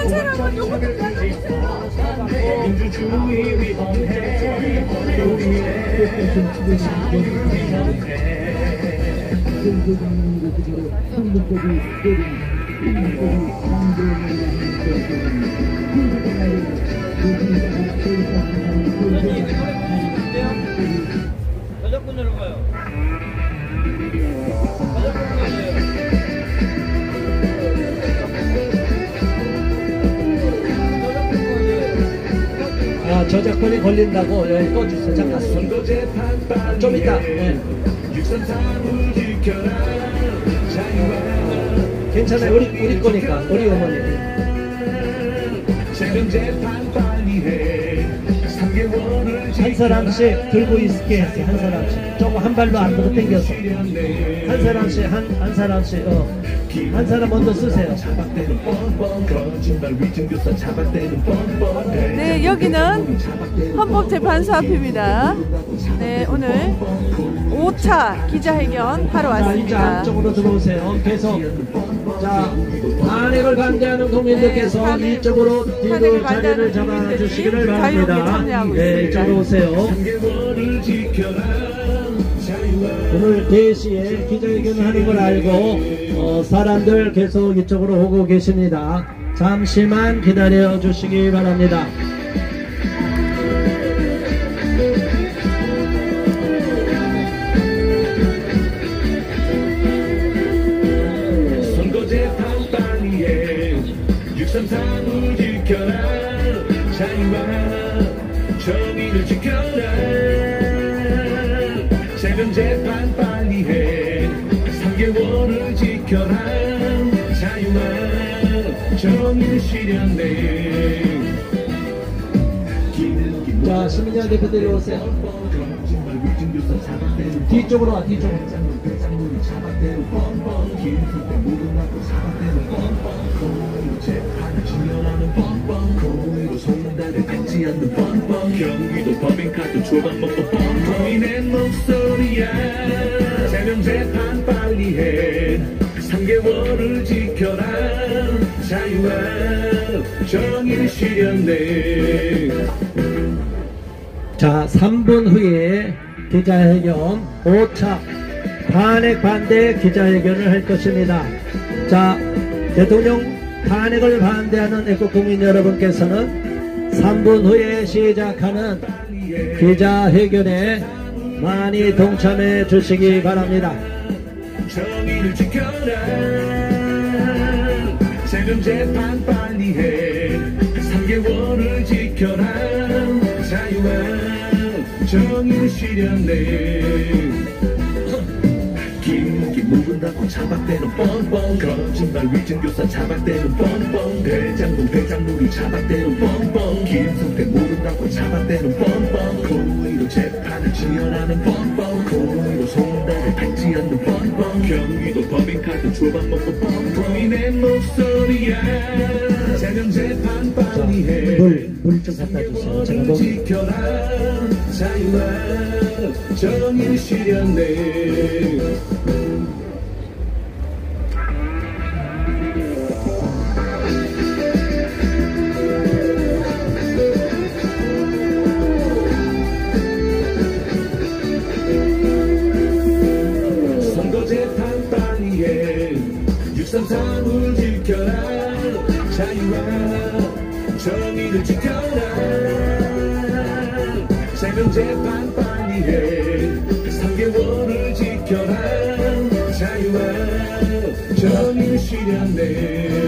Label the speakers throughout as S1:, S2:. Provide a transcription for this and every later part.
S1: 사람은 요것도
S2: 민주주의 위험해 우리의 자유를 위험해
S3: 여자분으로 가요.
S4: 아, 저작권이 걸린다고 여기 꺼주세요. 잠깐. 좀 이따. 네. 괜찮아요. 우리 거니까. 우리 어머니. 한 사람씩 들고 있게 했어요. 한 사람씩. 조금 한 발로 앞으로 당겨서. 한 사람씩, 한 사람씩. 한 사람 먼저 쓰세요.
S1: 네, 여기는 헌법재판소 앞입니다. 네, 오늘 5차 기자회견 하러
S4: 자, 이제
S1: 왔습니다.
S4: 안쪽으로 들어오세요. 계속. 자, 탄핵을 반대하는 국민들께서
S1: 네,
S4: 이쪽으로 뒤로
S1: 탄핵을
S4: 자리를
S1: 반대하는
S4: 잡아주시기를
S1: 국민들이
S4: 바랍니다.
S1: 자유롭게 참여하고
S4: 네,
S1: 있습니다.
S4: 이쪽으로 오세요. 오늘 4시에 기자회견을 하는 걸 알고 사람들 계속 이쪽으로 오고 계십니다. 잠시만 기다려 주시기 바랍니다.
S2: 선거재판 빨리해 633을 지켜라 자유와 정의를 지켜라 재판재판 빨리해 3개월을 지켜라 자유와 정의를 실현해
S4: 자, 시민장 대표들이 오세요. 뒤쪽으로 와, 뒤쪽으로.
S2: 경기도 법인카드 초반 먹고 국민의 목소리야 재판재판 빨리해 3개월을 지켜라 자유와 정의를 실현해.
S4: 자, 3분 후에 기자회견 5차 탄핵 반대 기자회견을 할 것입니다. 자, 대통령 탄핵을 반대하는 애국 국민 여러분께서는 3분 후에 시작하는 기자회견에 많이 동참해 주시기 바랍니다.
S2: 정의를 지켜라 재판재판 빨리해 3개월을 지켜라 자유와 정의를 실현해 김 묵은다고 차박대는 뻔뻔 거짓말 위증교사 차박대는 뻔뻔 대장동이 차박대는 뻔뻔 김성태 모른다고 차박대는 뻔뻔 고의로 재판을 지연하는 뻔뻔 고의로 송달을 밟지 않는 뻔뻔 경기도 법인카드 초반 먹고 뻔뻔 국민의 목소리야 재판 빨리해
S4: 물 좀 갖다 주세요. 제가 너무
S2: 지켜라 자유와 정의를 실현해. 선거재판 빨리해 633을 지켜라 자유와 정의를 지켜라 재판 빨리해 3개월을 지켜라 자유와 정의를 실현해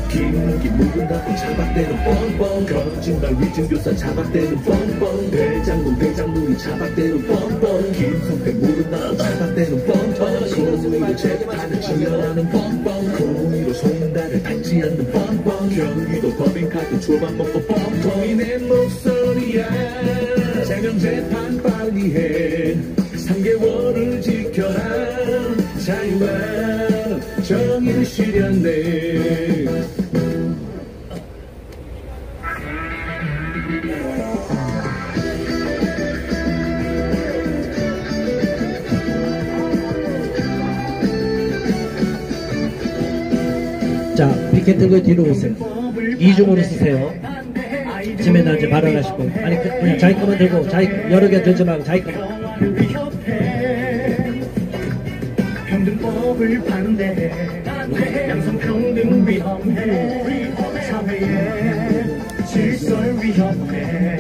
S2: 김 묵은다고 차박대는 뻔뻔 거짓말 위증교사 차박대는 뻔뻔 대장동이 차박대는 뻔뻔 김성태 모른다고 차박대는 뻔뻔 고의로 재판을 지연하는 뻔뻔 고의로 송달을 밟지 않는 뻔뻔 경기도 법인카드 초반 먹고 뻔뻔 국민의 목소리야 재판 빨리해 3개월을 지켜라 자유와 정의를 실현해.
S4: 자, 피켓 들고 뒤로 오세요. 이중으로 쓰세요. 지면 이제 발언하시고. 아니, 그냥 자기 거만 들고, 여러 개 들지 말고 자기 거만.
S2: 평등법을 반대해 양성평등 위험해 사회의 질서를 위협해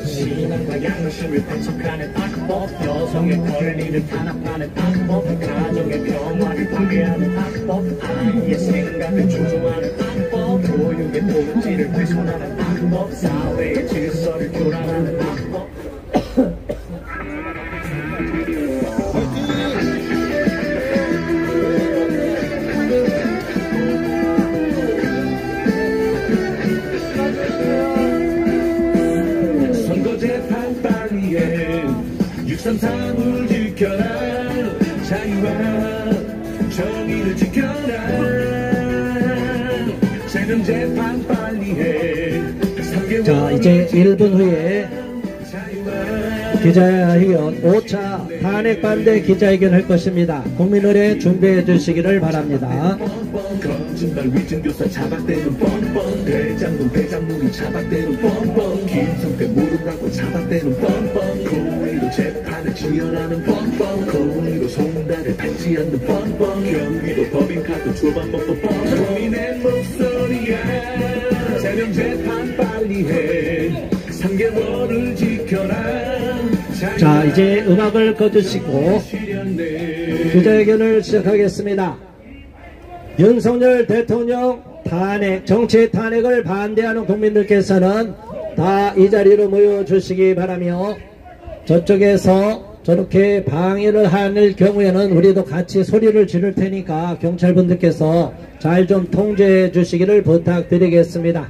S2: 신앙과 양심을 배척하는 악법 여성의 권리를 탄압하는 악법 가정의 평화를 파괴하는 악법 아이의 생각을 조종하는 악법 교육의 본질을 훼손하는 악법 사회의 질서를 교란하는 악법 선거재판 빨리 해 633을 지켜라 자유와 정의를 지켜라 재명재판 빨리 해
S4: 자, 이제 1분 후에 기자회견 5차 탄핵 반대 기자회견 할 것입니다. 국민의례 준비해 주시기를 바랍니다.
S2: 거짓말 위증교사 차박대는 뻔뻔 대장동 대장물이 차박대는 뻔뻔 김성태 모른다고 차박대는 뻔뻔 고의로 재판을 지연하는 뻔뻔 고의로 송달을 밟지 않는 뻔뻔 경기도 법인카드 조반법도 뻔뻔 국민의 목소리야 재명재판 빨리 해 3개월을 지켜라
S4: 자, 이제 음악을 꺼주시고 기자회견을 시작하겠습니다. 윤석열 대통령 탄핵, 정치 탄핵을 반대하는 국민들께서는 다 이 자리로 모여주시기 바라며 저쪽에서 저렇게 방해를 하는 경우에는 우리도 같이 소리를 지를 테니까 경찰분들께서 잘 좀 통제해 주시기를 부탁드리겠습니다.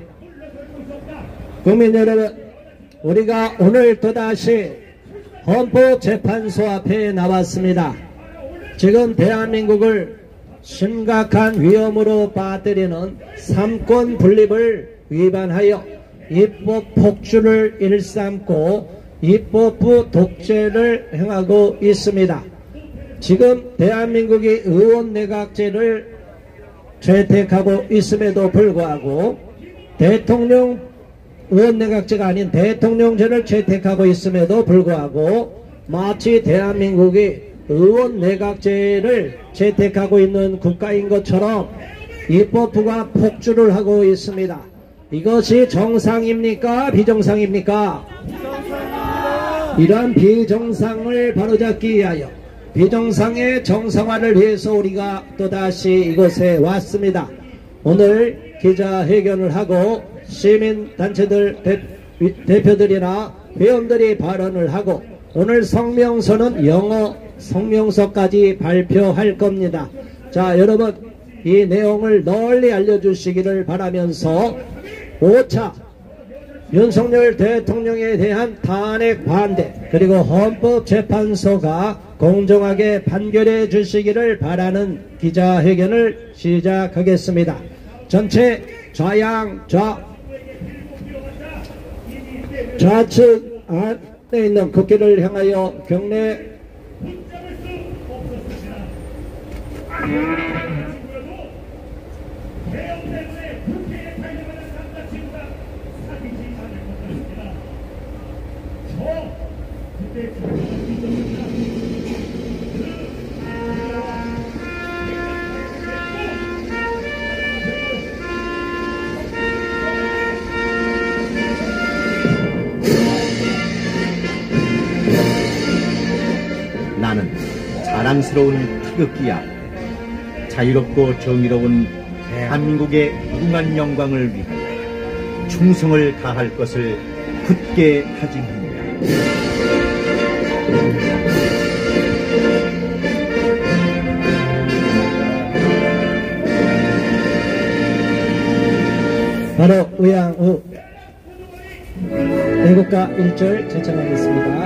S4: 국민 여러분, 우리가 오늘 또다시 헌법재판소 앞에 나왔습니다. 지금 대한민국을 심각한 위험으로 빠뜨리는 삼권 분립을 위반하여 입법 폭주를 일삼고 입법부 독재를 행하고 있습니다. 지금 대한민국이 의원내각제를 채택하고 있음에도 불구하고 대통령 의원내각제가 아닌 대통령제를 채택하고 있음에도 불구하고 마치 대한민국이 의원내각제를 채택하고 있는 국가인 것처럼 입법부가 폭주를 하고 있습니다. 이것이 정상입니까? 비정상입니까? 이러한 비정상을 바로잡기 위하여 비정상의 정상화를 위해서 우리가 또다시 이곳에 왔습니다. 오늘 기자회견을 하고 시민단체들 대표들이나 회원들이 발언을 하고 오늘 성명서는 영어 성명서까지 발표할 겁니다. 자, 여러분 이 내용을 널리 알려주시기를 바라면서 5차 윤석열 대통령에 대한 탄핵 반대 그리고 헌법재판소가 공정하게 판결해 주시기를 바라는 기자회견을 시작하겠습니다. 전체 좌측 안에 있는 국기를 향하여 경례
S5: 나는 자랑스러운 태극기 앞에 자유롭고 정의로운 대한민국의 무궁한 영광을 위하여 충성을 다할 것을 굳게 다짐합니다.
S4: 바로 의향 애국가 1절 제청하겠습니다.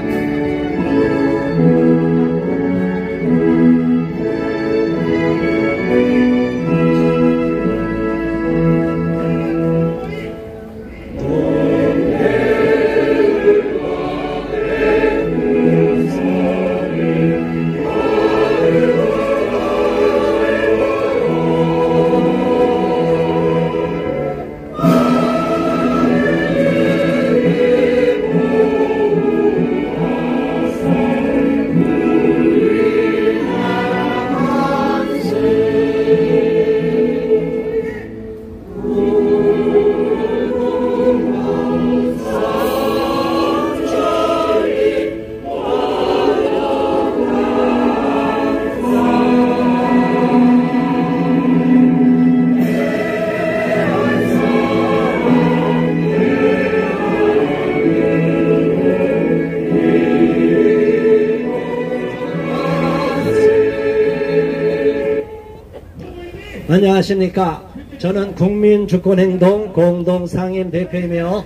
S4: 안녕하십니까. 저는 국민주권행동 공동상임대표이며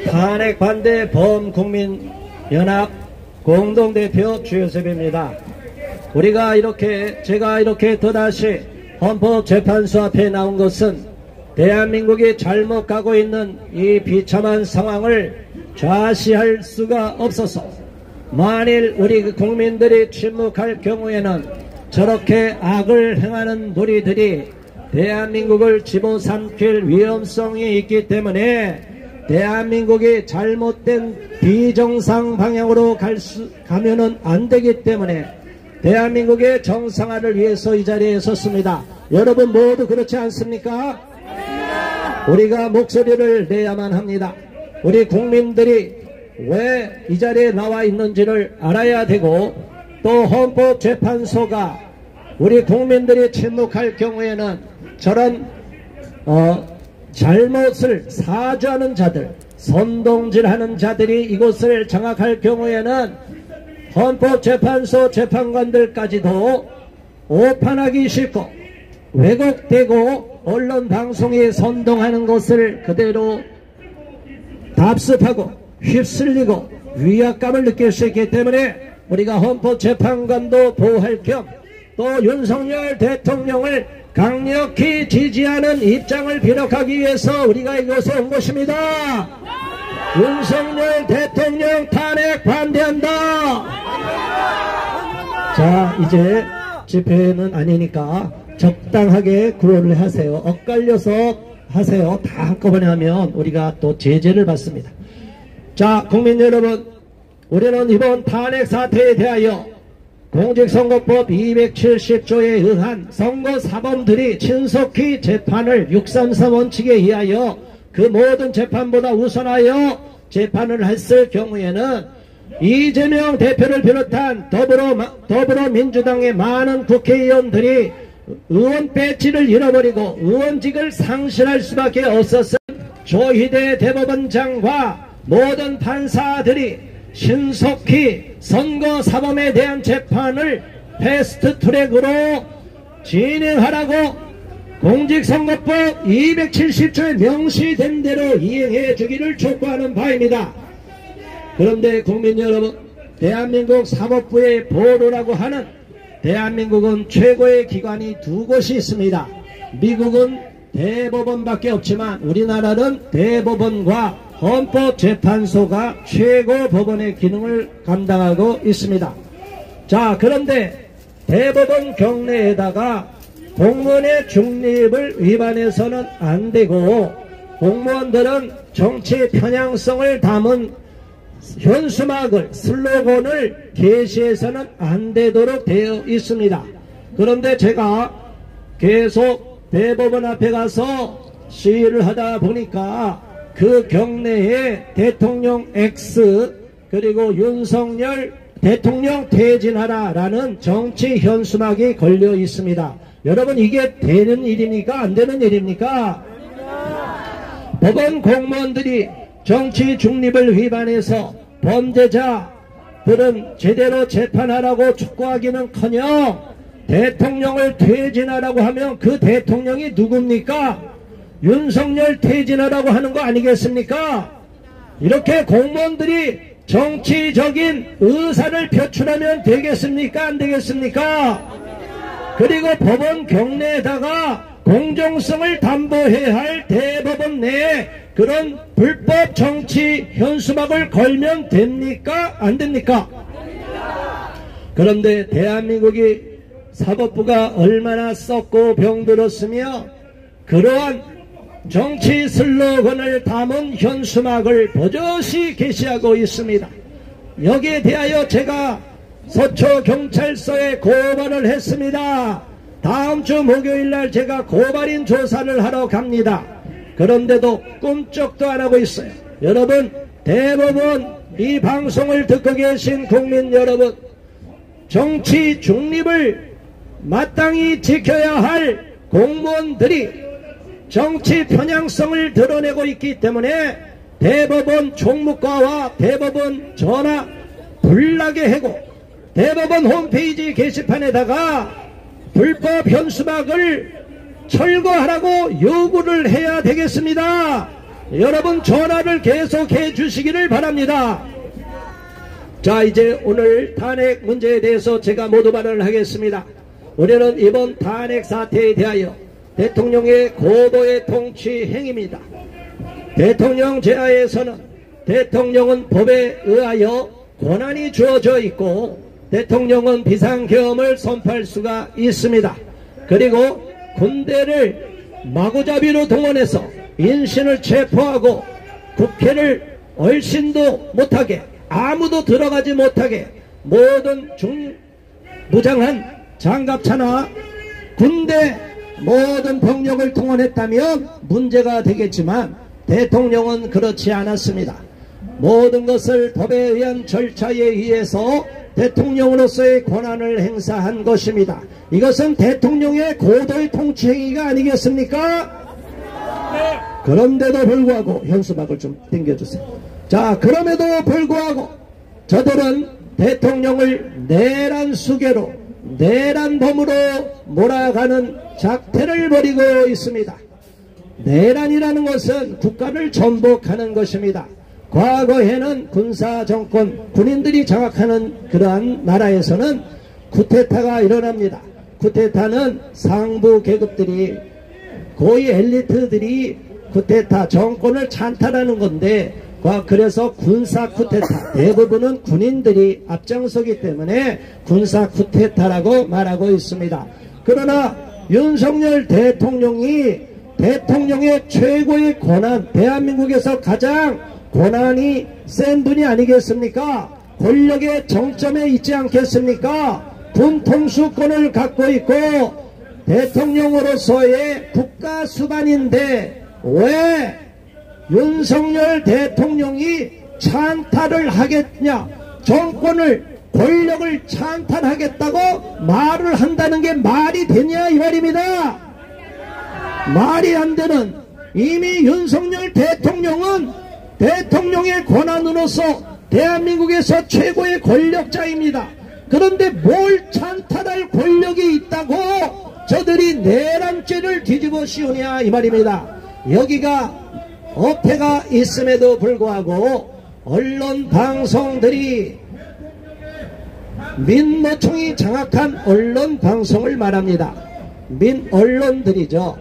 S4: 탄핵 반대 범국민연합 공동대표 주요섭입니다. 제가 이렇게 또다시 헌법재판소 앞에 나온 것은 대한민국이 잘못 가고 있는 이 비참한 상황을 좌시할 수가 없어서, 만일 우리 국민들이 침묵할 경우에는 저렇게 악을 행하는 무리들이 대한민국을 집어삼킬 위험성이 있기 때문에 대한민국이 잘못된 비정상 방향으로 가면은 안 되기 때문에 대한민국의 정상화를 위해서 이 자리에 섰습니다. 여러분 모두 그렇지 않습니까? 우리가 목소리를 내야만 합니다. 우리 국민들이 왜 이 자리에 나와 있는지를 알아야 되고, 또 헌법재판소가 우리 국민들이 침묵할 경우에는 저런 잘못을 사주하는 자들, 선동질하는 자들이 이곳을 장악할 경우에는 헌법재판소 재판관들까지도 오판하기 싫고 왜곡되고 언론방송이 선동하는 것을 그대로 답습하고 휩쓸리고 위압감을 느낄 수 있기 때문에 우리가 헌법재판관도 보호할 겸 또 윤석열 대통령을 강력히 지지하는 입장을 비력하기 위해서 우리가 이곳에 온 것입니다. 윤석열 대통령 탄핵 반대한다. 자, 이제 집회는 아니니까 적당하게 구호를 하세요. 엇갈려서 하세요. 다 한꺼번에 하면 우리가 또 제재를 받습니다. 자, 국민 여러분, 우리는 이번 탄핵 사태에 대하여 공직선거법 270조에 의한 선거 사범들이 신속히 재판을 633 원칙에 의하여 그 모든 재판보다 우선하여 재판을 했을 경우에는 이재명 대표를 비롯한 더불어민주당의 많은 국회의원들이 의원 배지를 잃어버리고 의원직을 상실할 수밖에 없었을 조희대 대법원장과 모든 판사들이 신속히 선거사범에 대한 재판을 패스트트랙으로 진행하라고 공직선거법 270조에 명시된 대로 이행해 주기를 촉구하는 바입니다. 그런데 국민 여러분, 대한민국 사법부의 보루라고 하는 대한민국은 최고의 기관이 두 곳이 있습니다. 미국은 대법원밖에 없지만 우리나라는 대법원과 헌법재판소가 최고 법원의 기능을 감당하고 있습니다. 자, 그런데 대법원 경내에다가 공무원의 중립을 위반해서는 안 되고, 공무원들은 정치 편향성을 담은 현수막을, 슬로건을 게시해서는 안 되도록 되어 있습니다. 그런데 제가 계속 대법원 앞에 가서 시위를 하다 보니까 그 경내에 대통령 X 그리고 윤석열 대통령 퇴진하라 라는 정치 현수막이 걸려 있습니다. 여러분, 이게 되는 일입니까? 안 되는 일입니까? 법원 공무원들이 정치 중립을 위반해서 범죄자들은 제대로 재판하라고 촉구하기는커녕 대통령을 퇴진하라고 하면 그 대통령이 누굽니까? 윤석열 퇴진하라고 하는 거 아니겠습니까? 이렇게 공무원들이 정치적인 의사를 표출하면 되겠습니까? 안 되겠습니까? 그리고 법원 경내에다가 공정성을 담보해야 할 대법원 내에 그런 불법 정치 현수막을 걸면 됩니까? 안 됩니까? 그런데 대한민국이 사법부가 얼마나 썩고 병들었으며 그러한 정치 슬로건을 담은 현수막을 버젓이 게시하고 있습니다. 여기에 대하여 제가 서초경찰서에 고발을 했습니다. 다음 주 목요일날 제가 고발인 조사를 하러 갑니다. 그런데도 꿈쩍도 안 하고 있어요. 여러분, 대법원 이 방송을 듣고 계신 국민 여러분, 정치 중립을 마땅히 지켜야 할 공무원들이 정치 편향성을 드러내고 있기 때문에 대법원 총무과와 대법원 전화 불나게 하고 대법원 홈페이지 게시판에다가 불법 현수막을 철거하라고 요구를 해야 되겠습니다. 여러분 전화를 계속해 주시기를 바랍니다. 자, 이제 오늘 탄핵 문제에 대해서 제가 모두 발언을 하겠습니다. 우리는 이번 탄핵 사태에 대하여 대통령의 고도의 통치 행위입니다. 대통령 제하에서는 대통령은 법에 의하여 권한이 주어져 있고 대통령은 비상계엄을 선포할 수가 있습니다. 그리고 군대를 마구잡이로 동원해서 인신을 체포하고 국회를 얼씬도 못하게 아무도 들어가지 못하게 모든 무장한 장갑차나 군대 모든 병력을 동원했다면 문제가 되겠지만 대통령은 그렇지 않았습니다. 모든 것을 법에 의한 절차에 의해서 대통령으로서의 권한을 행사한 것입니다. 이것은 대통령의 고도의 통치행위가 아니겠습니까? 그런데도 불구하고 현수막을 좀 당겨주세요. 자, 그럼에도 불구하고 저들은 대통령을 내란 수괴로 내란범으로 몰아가는 작태를 벌이고 있습니다. 내란이라는 것은 국가를 전복하는 것입니다. 과거에는 군사정권, 군인들이 장악하는 그러한 나라에서는 쿠데타가 일어납니다. 쿠데타는 상부 계급들이, 고위 엘리트들이 쿠데타 정권을 찬탈하는 건데, 그래서 군사 쿠데타, 대부분은 군인들이 앞장서기 때문에 군사 쿠데타라고 말하고 있습니다. 그러나 윤석열 대통령이 대통령의 최고의 권한, 대한민국에서 가장 권한이 센 분이 아니겠습니까? 권력의 정점에 있지 않겠습니까? 군 통수권을 갖고 있고 대통령으로서의 국가 수반인데 왜 윤석열 대통령이 찬탈을 하겠냐, 정권을, 권력을 찬탈하겠다고 말을 한다는 게 말이 되냐 이 말입니다. 말이 안 되는, 이미 윤석열 대통령은 대통령의 권한으로서 대한민국에서 최고의 권력자입니다. 그런데 뭘 찬탈할 권력이 있다고 저들이 내란죄를 뒤집어 씌우냐 이 말입니다. 여기가 어폐가 있음에도 불구하고 언론 방송들이, 민노총이 장악한 언론 방송을 말합니다. 언론들이죠.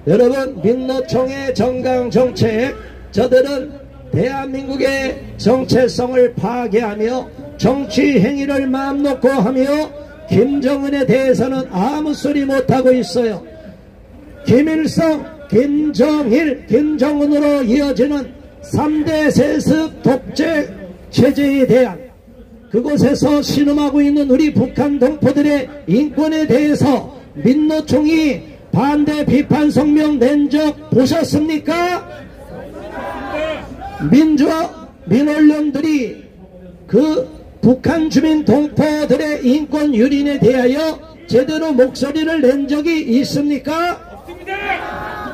S4: 여러분, 민노총의 정강정책, 저들은 대한민국의 정체성을 파괴하며 정치행위를 마음 놓고 하며 김정은에 대해서는 아무 소리 못하고 있어요. 김일성, 김정일, 김정은으로 이어지는 3대 세습 독재 체제에 대한, 그곳에서 신음하고 있는 우리 북한 동포들의 인권에 대해서 민노총이 반대 비판 성명 낸 적 보셨습니까? 민언론들이 그 북한 주민 동포들의 인권 유린에 대하여 제대로 목소리를 낸 적이 있습니까?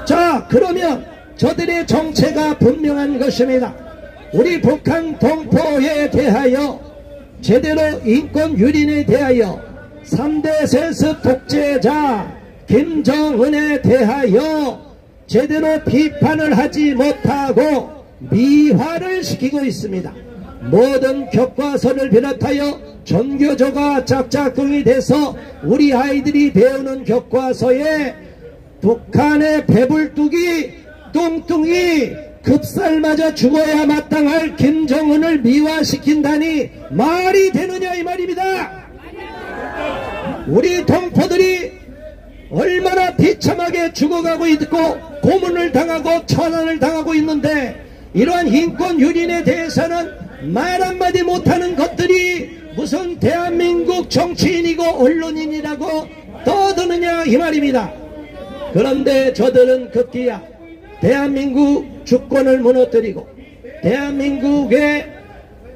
S4: 자, 그러면 저들의 정체가 분명한 것입니다. 우리 북한 동포에 대하여 제대로 인권 유린에 대하여 3대 세습 독재자 김정은에 대하여 제대로 비판을 하지 못하고 미화를 시키고 있습니다. 모든 교과서를 비롯하여 전교조가 짝짝꿍이 돼서 우리 아이들이 배우는 교과서에 북한의 배불뚝이 뚱뚱이 급살맞아 죽어야 마땅할 김정은을 미화시킨다니 말이 되느냐 이 말입니다. 우리 동포들이 얼마나 비참하게 죽어가고 있고 고문을 당하고 천안을 당하고 있는데 이러한 인권 유린에 대해서는 말 한마디 못하는 것들이 무슨 대한민국 정치인이고 언론인이라고 떠드느냐 이 말입니다. 그런데 저들은 급기야 대한민국 주권을 무너뜨리고 대한민국의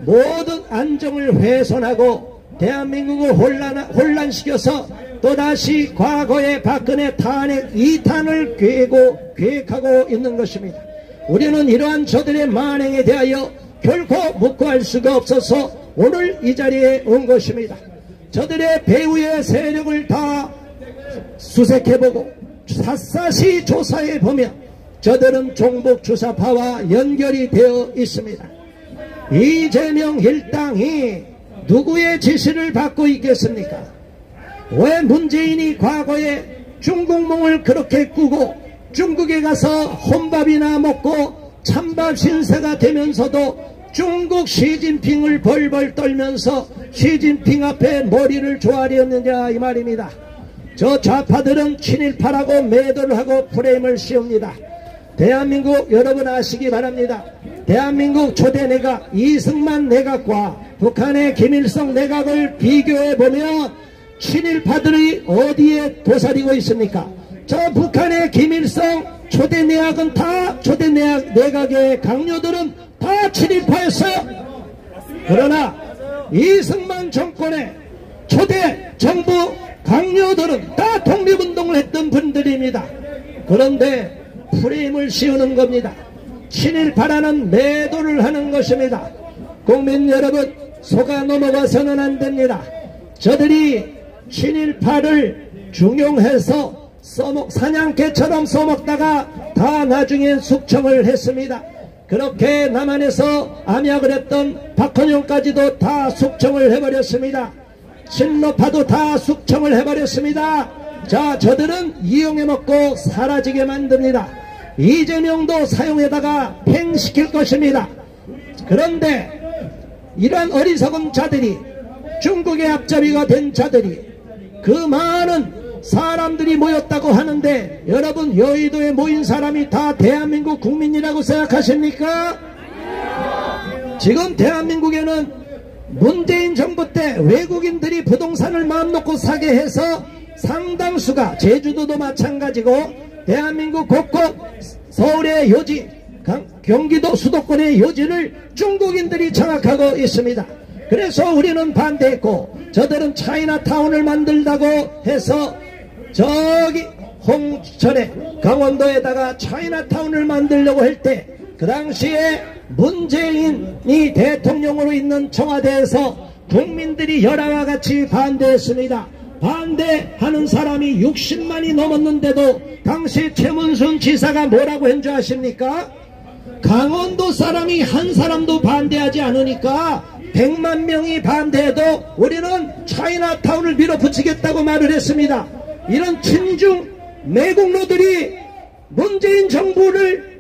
S4: 모든 안정을 훼손하고 대한민국을 혼란시켜서 또다시 과거의 박근혜 탄핵 2탄을 계획하고 있는 것입니다. 우리는 이러한 저들의 만행에 대하여 결코 묵고할 수가 없어서 오늘 이 자리에 온 것입니다. 저들의 배후의 세력을 다 수색해보고 샅샅이 조사해 보면 저들은 종북주사파와 연결이 되어 있습니다. 이재명 일당이 누구의 지시를 받고 있겠습니까? 왜 문재인이 과거에 중국몽을 그렇게 꾸고 중국에 가서 혼밥이나 먹고 찬밥 신세가 되면서도 중국 시진핑을 벌벌 떨면서 시진핑 앞에 머리를 조아렸느냐 이 말입니다. 저 좌파들은 친일파라고 매도를 하고 프레임을 씌웁니다. 대한민국 여러분 아시기 바랍니다. 대한민국 초대 내각 이승만 내각과 북한의 김일성 내각을 비교해보면 친일파들이 어디에 도사리고 있습니까? 저 북한의 김일성 초대 내각은 다 초대 내각의 강요들은 다 친일파였어요. 그러나 이승만 정권의 초대 정부 강요들은 다 독립운동을 했던 분들입니다. 그런데 프레임을 씌우는 겁니다. 친일파라는 매도를 하는 것입니다. 국민 여러분 속아 넘어가서는 안 됩니다. 저들이 친일파를 중용해서 사냥개처럼 써먹다가 다 나중에 숙청을 했습니다. 그렇게 남한에서 암약을 했던 박헌영까지도 다 숙청을 해버렸습니다. 친노파도 다 숙청을 해버렸습니다. 자, 저들은 이용해 먹고 사라지게 만듭니다. 이재명도 사용에다가 팽시킬 것입니다. 그런데 이러한 어리석은 자들이 중국의 앞잡이가 된 자들이 그 많은 사람들이 모였다고 하는데 여러분 여의도에 모인 사람이 다 대한민국 국민이라고 생각하십니까? 지금 대한민국에는 문재인 정부 때 외국인들이 부동산을 마음 놓고 사게 해서 상당수가 제주도도 마찬가지고 대한민국 곳곳 서울의 요지 경기도 수도권의 요지를 중국인들이 장악하고 있습니다. 그래서 우리는 반대했고 저들은 차이나타운을 만들다고 해서 저기 홍천에 강원도에다가 차이나타운을 만들려고 할 때 그 당시에 문재인이 대통령으로 있는 청와대에서 국민들이 열화와 같이 반대했습니다. 반대하는 사람이 60만이 넘었는데도 당시 최문순 지사가 뭐라고 한 줄 아십니까? 강원도 사람이 한 사람도 반대하지 않으니까 100만 명이 반대해도 우리는 차이나타운을 밀어붙이겠다고 말을 했습니다. 이런 친중 매국노들이 문재인 정부를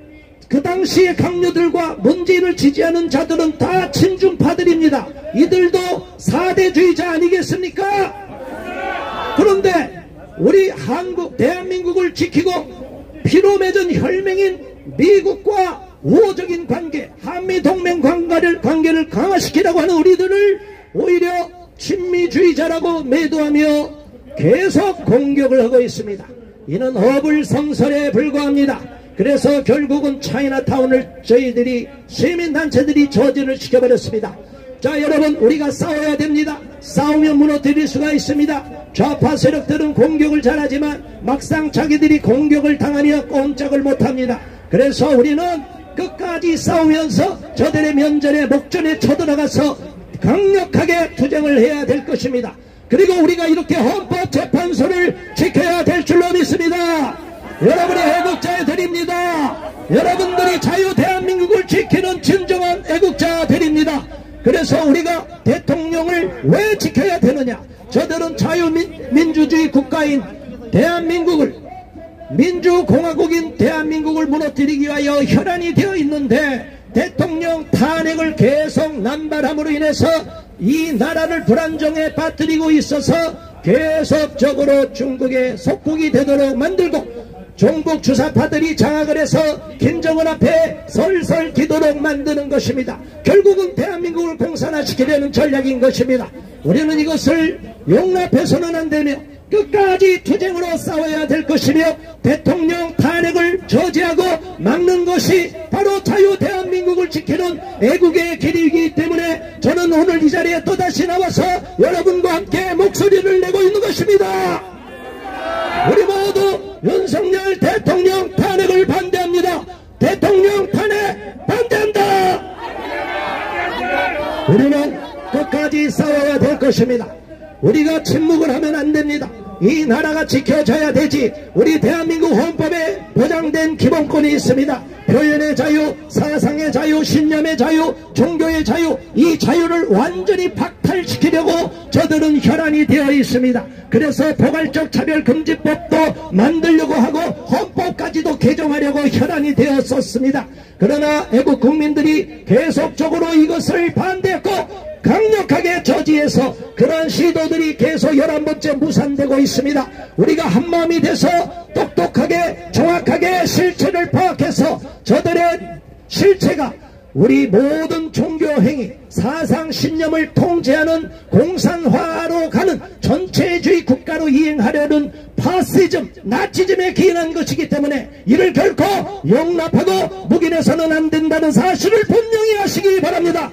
S4: 그 당시의 강요들과 문재인을 지지하는 자들은 다 친중파들입니다. 이들도 4대주의자 아니겠습니까? 그런데 우리 한국 대한민국을 지키고 피로 맺은 혈맹인 미국과 우호적인 관계 한미동맹 관계를 강화시키라고 하는 우리들을 오히려 친미주의자라고 매도하며 계속 공격을 하고 있습니다. 이는 어불성설에 불과합니다. 그래서 결국은 차이나타운을 저희들이 시민단체들이 저지를 시켜버렸습니다. 자, 여러분 우리가 싸워야 됩니다. 싸우면 무너뜨릴 수가 있습니다. 좌파 세력들은 공격을 잘하지만 막상 자기들이 공격을 당하면 꼼짝을 못합니다. 그래서 우리는 끝까지 싸우면서 저들의 면전에 목전에 쳐들어가서 강력하게 투쟁을 해야 될 것입니다. 그리고 우리가 이렇게 헌법재판소를 지켜야 될 줄로 믿습니다. 여러분이 애국자들입니다. 여러분들이 자유대한민국을 지키는 진정한 애국자들입니다. 그래서 우리가 대통령을 왜 지켜야 되느냐? 저들은 자유민주주의 국가인 대한민국을 민주공화국인 대한민국을 무너뜨리기 위하여 혈안이 되어 있는데 대통령 탄핵을 계속 남발함으로 인해서 이 나라를 불안정에 빠뜨리고 있어서 계속적으로 중국의 속국이 되도록 만들고 종북 주사파들이 장악을 해서 김정은 앞에 설설 기도록 만드는 것입니다. 결국은 대한민국을 공산화시키려는 전략인 것입니다. 우리는 이것을 용납해서는 안 되며 끝까지 투쟁으로 싸워야 될 것이며 대통령 탄핵을 저지하고 막는 것이 바로 자유 대한민국을 지키는 애국의 길이기 때문에 저는 오늘 이 자리에 또다시 나와서 여러분과 함께 목소리를 내고 있는 것입니다. 우리 모두 윤석열 대통령 탄핵을 반대합니다. 대통령 탄핵 반대한다. 우리는 끝까지 싸워야 될 것입니다. 우리가 침묵을 하면 안 됩니다. 이 나라가 지켜져야 되지. 우리 대한민국 헌법에 보장된 기본권이 있습니다. 표현의 자유, 사상의 자유, 신념의 자유, 종교의 자유, 이 자유를 완전히 박탈시키려고 저들은 혈안이 되어 있습니다. 그래서 포괄적 차별금지법도 만들려고 하고 헌법까지도 개정하려고 혈안이 되었었습니다. 그러나 애국 국민들이 계속적으로 이것을 반대했고 강력하게 저지해서 그러한 시도들이 계속 11번째 무산되고 있습니다. 우리가 한마음이 돼서 똑똑하게 정확하게 실체를 파악해서 저들의 실체가 우리 모든 종교행위, 사상, 신념을 통제하는 공산화로 가는 전체주의 국가로 이행하려는 파시즘, 나치즘에 기인한 것이기 때문에 이를 결코 용납하고 묵인해서는 안 된다는 사실을 분명히 아시기 바랍니다.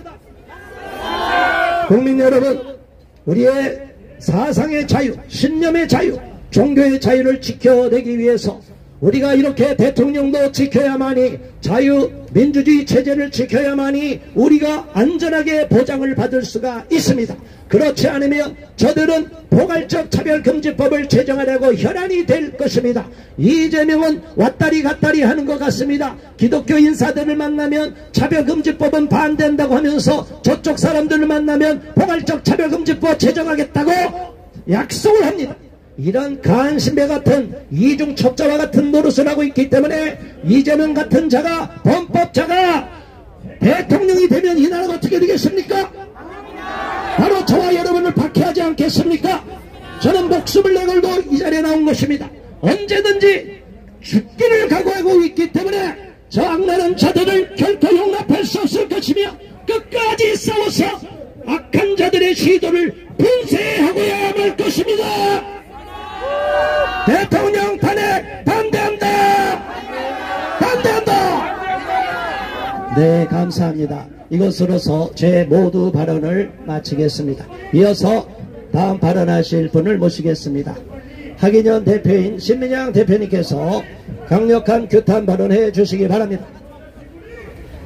S4: 국민 여러분, 우리의 사상의 자유, 신념의 자유, 종교의 자유를 지켜내기 위해서 우리가 이렇게 대통령도 지켜야만이, 자유민주주의 체제를 지켜야만이 우리가 안전하게 보장을 받을 수가 있습니다. 그렇지 않으면 저들은 포괄적 차별금지법을 제정하려고 혈안이 될 것입니다. 이재명은 왔다리 갔다리 하는 것 같습니다. 기독교 인사들을 만나면 차별금지법은 반대한다고 하면서 저쪽 사람들을 만나면 포괄적 차별금지법 제정하겠다고 약속을 합니다. 이런 간신배 같은 이중첩자와 같은 노릇을 하고 있기 때문에 이재명 같은 자가, 범법자가 대통령이 되면 이 나라가 어떻게 되겠습니까? 바로 저와 여러분을 박해하지 않겠습니까? 저는 목숨을 내걸고 이 자리에 나온 것입니다. 언제든지 죽기를 각오하고 있기 때문에 저 악랄한 자들을 결코 용납할 수 없을 것이며 끝까지 싸워서 악한 자들의 시도를 분쇄하고야 말 것입니다. 대통령 탄핵 반대한다! 반대한다! 네, 감사합니다. 이것으로서 제 모두 발언을 마치겠습니다. 이어서 다음 발언하실 분을 모시겠습니다. 하기년 대표인 신민양 대표님께서 강력한 규탄 발언해 주시기 바랍니다.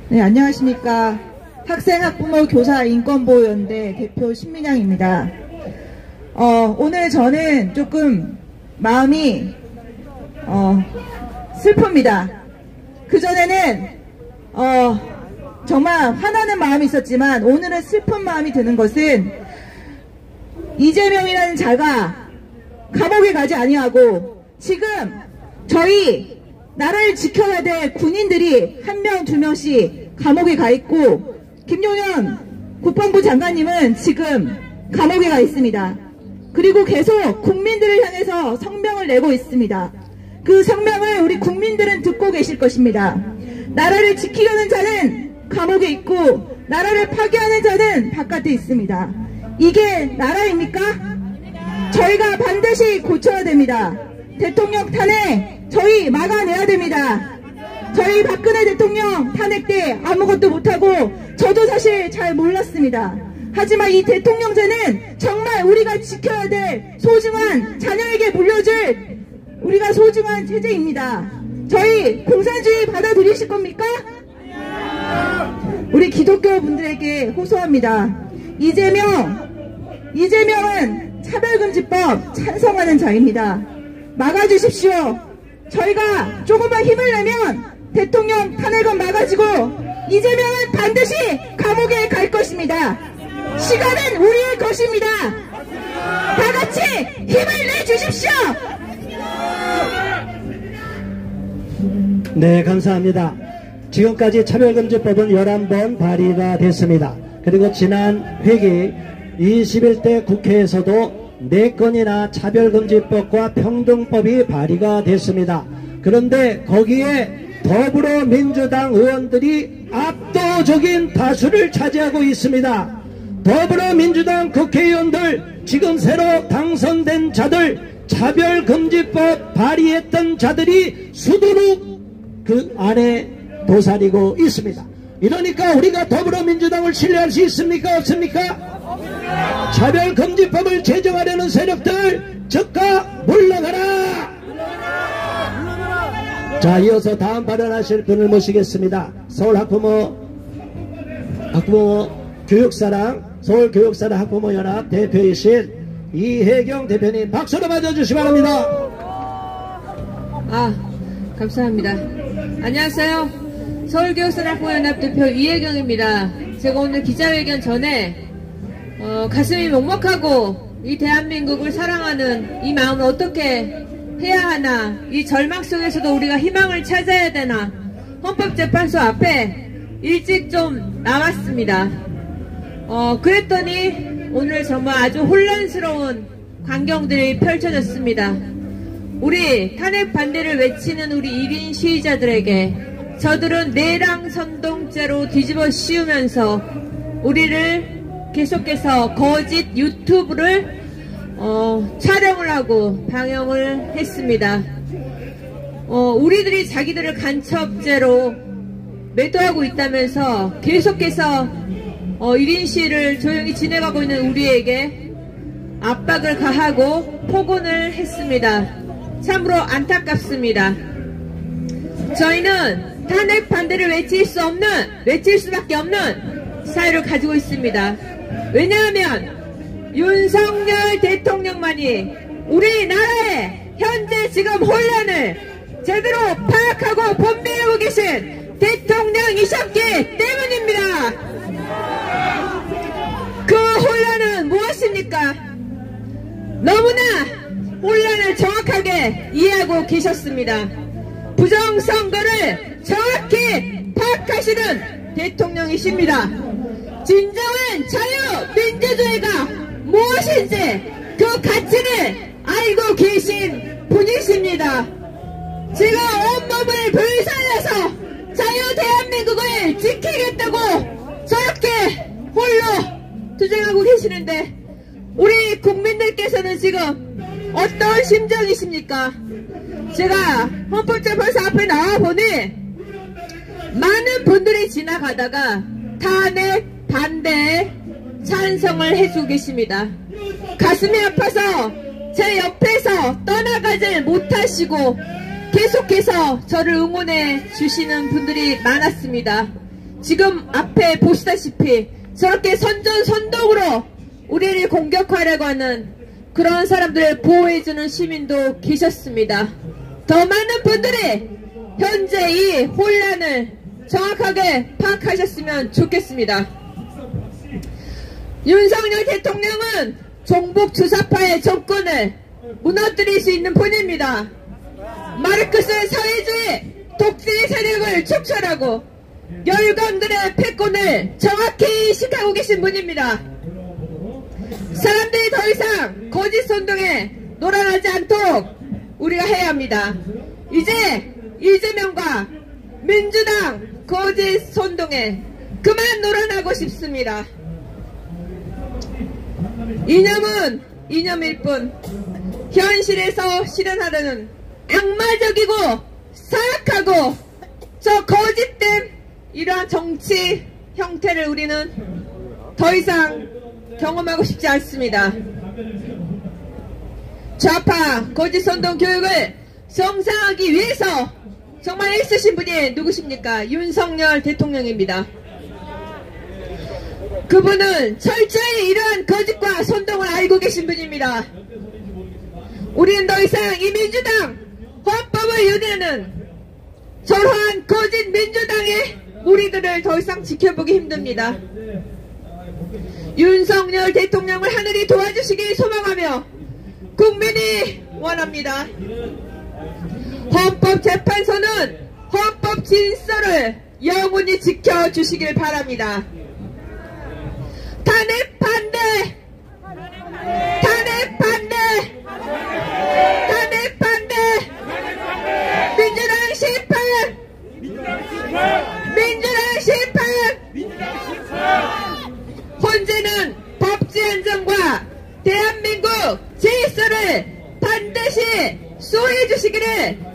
S6: 네, 안녕하십니까. 학생, 학부모, 교사, 인권보호연대 대표 신민양입니다. 오늘 저는 조금 마음이 슬픕니다. 그전에는 정말 화나는 마음이 있었지만 오늘은 슬픈 마음이 드는 것은 이재명이라는 자가 감옥에 가지 아니하고 지금 저희 나라를 지켜야 될 군인들이 한 명, 두 명씩 감옥에 가 있고 김용현 국방부 장관님은 지금 감옥에 가 있습니다. 그리고 계속 국민들을 향해서 성명을 내고 있습니다. 그 성명을 우리 국민들은 듣고 계실 것입니다. 나라를 지키려는 자는 감옥에 있고 나라를 파괴하는 자는 바깥에 있습니다. 이게 나라입니까? 저희가 반드시 고쳐야 됩니다. 대통령 탄핵 저희 막아내야 됩니다. 저희 박근혜 대통령 탄핵 때 아무것도 못하고 저도 사실 잘 몰랐습니다. 하지만 이 대통령제는 정말 우리가 지켜야 될 소중한 자녀에게 물려줄 우리가 소중한 체제입니다. 저희 공산주의 받아들이실 겁니까? 우리 기독교 분들에게 호소합니다. 이재명은 차별금지법 찬성하는 자입니다. 막아주십시오. 저희가 조금만 힘을 내면 대통령 탄핵은 막아지고 이재명은 반드시 감옥에 갈 것입니다. 시간은 우리의 것입니다. 다 같이 힘을 내주십시오.
S4: 네, 감사합니다. 지금까지 차별금지법은 11번 발의가 됐습니다. 그리고 지난 회기 21대 국회에서도 4건이나 차별금지법과 평등법이 발의가 됐습니다. 그런데 거기에 더불어민주당 의원들이 압도적인 다수를 차지하고 있습니다. 더불어민주당 국회의원들, 지금 새로 당선된 자들, 차별금지법 발의했던 자들이 수두룩 그 안에 도사리고 있습니다. 이러니까 우리가 더불어민주당을 신뢰할 수 있습니까? 없습니까? 차별금지법을 제정하려는 세력들 즉각 물러가라! 자, 이어서 다음 발언하실 분을 모시겠습니다. 서울학부모 교육사랑 서울교육사랑 학부모연합 대표이신 이혜경 대표님 박수로 맞아주시기 바랍니다.
S7: 감사합니다. 안녕하세요. 서울교육산업부연합 대표 이혜경입니다. 제가 오늘 기자회견 전에 가슴이 먹먹하고 이 대한민국을 사랑하는 이 마음을 어떻게 해야 하나, 이 절망 속에서도 우리가 희망을 찾아야 되나, 헌법재판소 앞에 일찍 좀 나왔습니다. 그랬더니 오늘 정말 아주 혼란스러운 광경들이 펼쳐졌습니다. 우리 탄핵 반대를 외치는 우리 1인 시위자들에게 저들은 내랑 선동죄로 뒤집어 씌우면서 우리를 계속해서 거짓 유튜브를 촬영을 하고 방영을 했습니다. 우리들이 자기들을 간첩죄로 매도하고 있다면서 계속해서 1인 시위를 조용히 진행하고 있는 우리에게 압박을 가하고 폭언을 했습니다. 참으로 안타깝습니다. 저희는 탄핵 반대를 외칠 수밖에 없는 사유를 가지고 있습니다. 왜냐하면 윤석열 대통령만이 우리나라의 현재 지금 혼란을 제대로 파악하고 분별하고 계신 대통령이셨기 때문입니다. 그 혼란은 무엇입니까? 너무나 혼란을 정확하게 이해하고 계셨습니다. 부정선거를 정확히 파악하시는 대통령이십니다. 진정한 자유민주주의가 무엇인지 그 가치를 알고 계신 분이십니다. 제가 온몸을 불살려서 자유 대한민국을 지키겠다고 저렇게 홀로 투쟁하고 계시는데 우리 국민들께서는 지금 어떤 심정이십니까? 제가 헌법재판소 앞에 나와보니 많은 분들이 지나가다가 탄핵 반대에 찬성을 해주고 계십니다. 가슴이 아파서 제 옆에서 떠나가질 못하시고 계속해서 저를 응원해 주시는 분들이 많았습니다. 지금 앞에 보시다시피 저렇게 선전선동으로 우리를 공격하려고 하는 그런 사람들을 보호해주는 시민도 계셨습니다. 더 많은 분들이 현재 이 혼란을 정확하게 파악하셨으면 좋겠습니다. 윤석열 대통령은 종북 주사파의 정권을 무너뜨릴 수 있는 분입니다. 마르크스 사회주의 독재 세력을 축출하고 열강들의 패권을 정확히 인식하고 계신 분입니다. 사람들이 더 이상 거짓 선동에 놀아나지 않도록 우리가 해야 합니다. 이제 이재명과 민주당 거짓 선동에 그만 놀아나고 싶습니다. 이념은 이념일 뿐 현실에서 실현하려는 악마적이고 사악하고 저 거짓된 이러한 정치 형태를 우리는 더 이상 경험하고 싶지 않습니다. 좌파 거짓 선동 교육을 정상화하기 위해서 정말 애쓰신 분이 누구십니까? 윤석열 대통령입니다. 그분은 철저히 이러한 거짓과 선동을 알고 계신 분입니다. 우리는 더 이상 이 민주당 헌법을 유린하는 저러한 거짓 민주당의 우리들을 더 이상 지켜보기 힘듭니다. 윤석열 대통령을 하늘이 도와주시길 소망하며 국민이 원합니다. 헌법재판소는 헌법 진서를 영원히 지켜주시길 바랍니다. 탄핵 반대! 탄핵 반대! 탄핵 반대! 민주당 심판! 민주당 심판! 헌재는 법治안정과 대한민국 질서를 반드시 수호해 주시기를